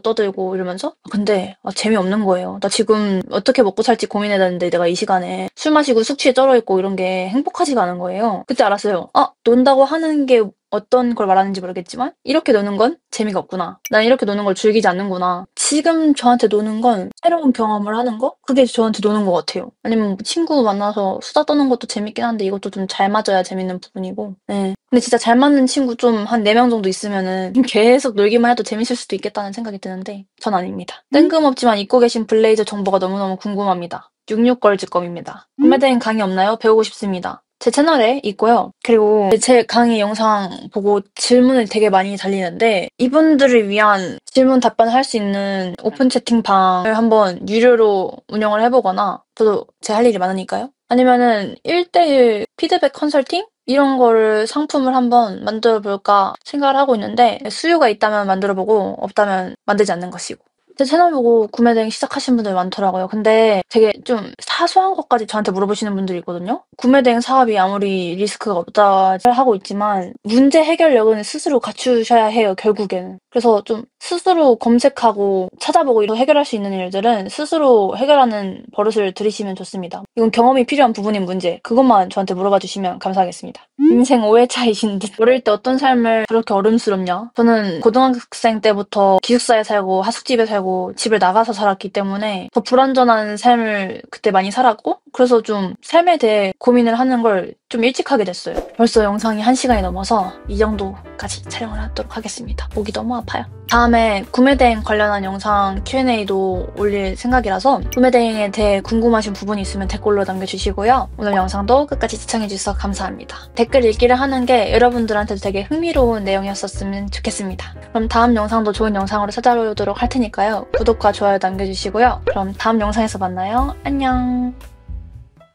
떠들고 이러면서. 근데 재미없는 거예요. 나 지금 어떻게 먹고 살지 고민해야 되는데 내가 이 시간에 술 마시고 숙취에 쩔어있고 이런 게 행복하지가 않은 거예요. 그때 알았어요. 논다고 하는 게 어떤 걸 말하는지 모르겠지만 이렇게 노는 건 재미가 없구나. 난 이렇게 노는 걸 즐기지 않는구나. 지금 저한테 노는 건 새로운 경험을 하는 거? 그게 저한테 노는 것 같아요. 아니면 뭐 친구 만나서 수다 떠는 것도 재밌긴 한데 이것도 좀 잘 맞아야 재밌는 부분이고. 네. 근데 진짜 잘 맞는 친구 좀 한 4명 정도 있으면은 계속 놀기만 해도 재밌을 수도 있겠다는 생각이 드는데 전 아닙니다. 뜬금없지만 입고 계신 블레이저 정보가 너무너무 궁금합니다. 66걸즈껌입니다. 구매된 강의 없나요? 배우고 싶습니다. 제 채널에 있고요. 그리고 제 강의 영상 보고 질문을 되게 많이 달리는데 이분들을 위한 질문 답변을 할 수 있는 오픈 채팅방을 한번 유료로 운영을 해보거나 저도 제 할 일이 많으니까요. 아니면은 1대1 피드백 컨설팅? 이런 거를 상품을 한번 만들어 볼까 생각을 하고 있는데 수요가 있다면 만들어보고 없다면 만들지 않는 것이고 제 채널 보고 구매 대행 시작하신 분들 많더라고요. 근데 되게 좀 사소한 것까지 저한테 물어보시는 분들이 있거든요. 구매 대행 사업이 아무리 리스크가 없다 하고 있지만 문제 해결력은 스스로 갖추셔야 해요, 결국에는. 그래서 좀 스스로 검색하고 찾아보고 이런 해결할 수 있는 일들은 스스로 해결하는 버릇을 들이시면 좋습니다. 이건 경험이 필요한 부분인 문제, 그것만 저한테 물어봐 주시면 감사하겠습니다. 인생 5회차이신 듯. 어릴 때 어떤 삶을 그렇게 어른스럽냐? 저는 고등학생 때부터 기숙사에 살고 하숙집에 살고 집을 나가서 살았기 때문에 더 불완전한 삶을 그때 많이 살았고 그래서 좀 삶에 대해 고민을 하는 걸 좀 일찍 하게 됐어요. 벌써 영상이 1시간이 넘어서 이 정도까지 촬영을 하도록 하겠습니다. 목이 너무 아파요. 다음에 구매대행 관련한 영상 Q&A도 올릴 생각이라서 구매대행에 대해 궁금하신 부분이 있으면 댓글로 남겨주시고요. 오늘 영상도 끝까지 시청해주셔서 감사합니다. 댓글 읽기를 하는 게 여러분들한테도 되게 흥미로운 내용이었었으면 좋겠습니다. 그럼 다음 영상도 좋은 영상으로 찾아오도록 할 테니까요. 구독과 좋아요 남겨주시고요. 그럼 다음 영상에서 만나요. 안녕.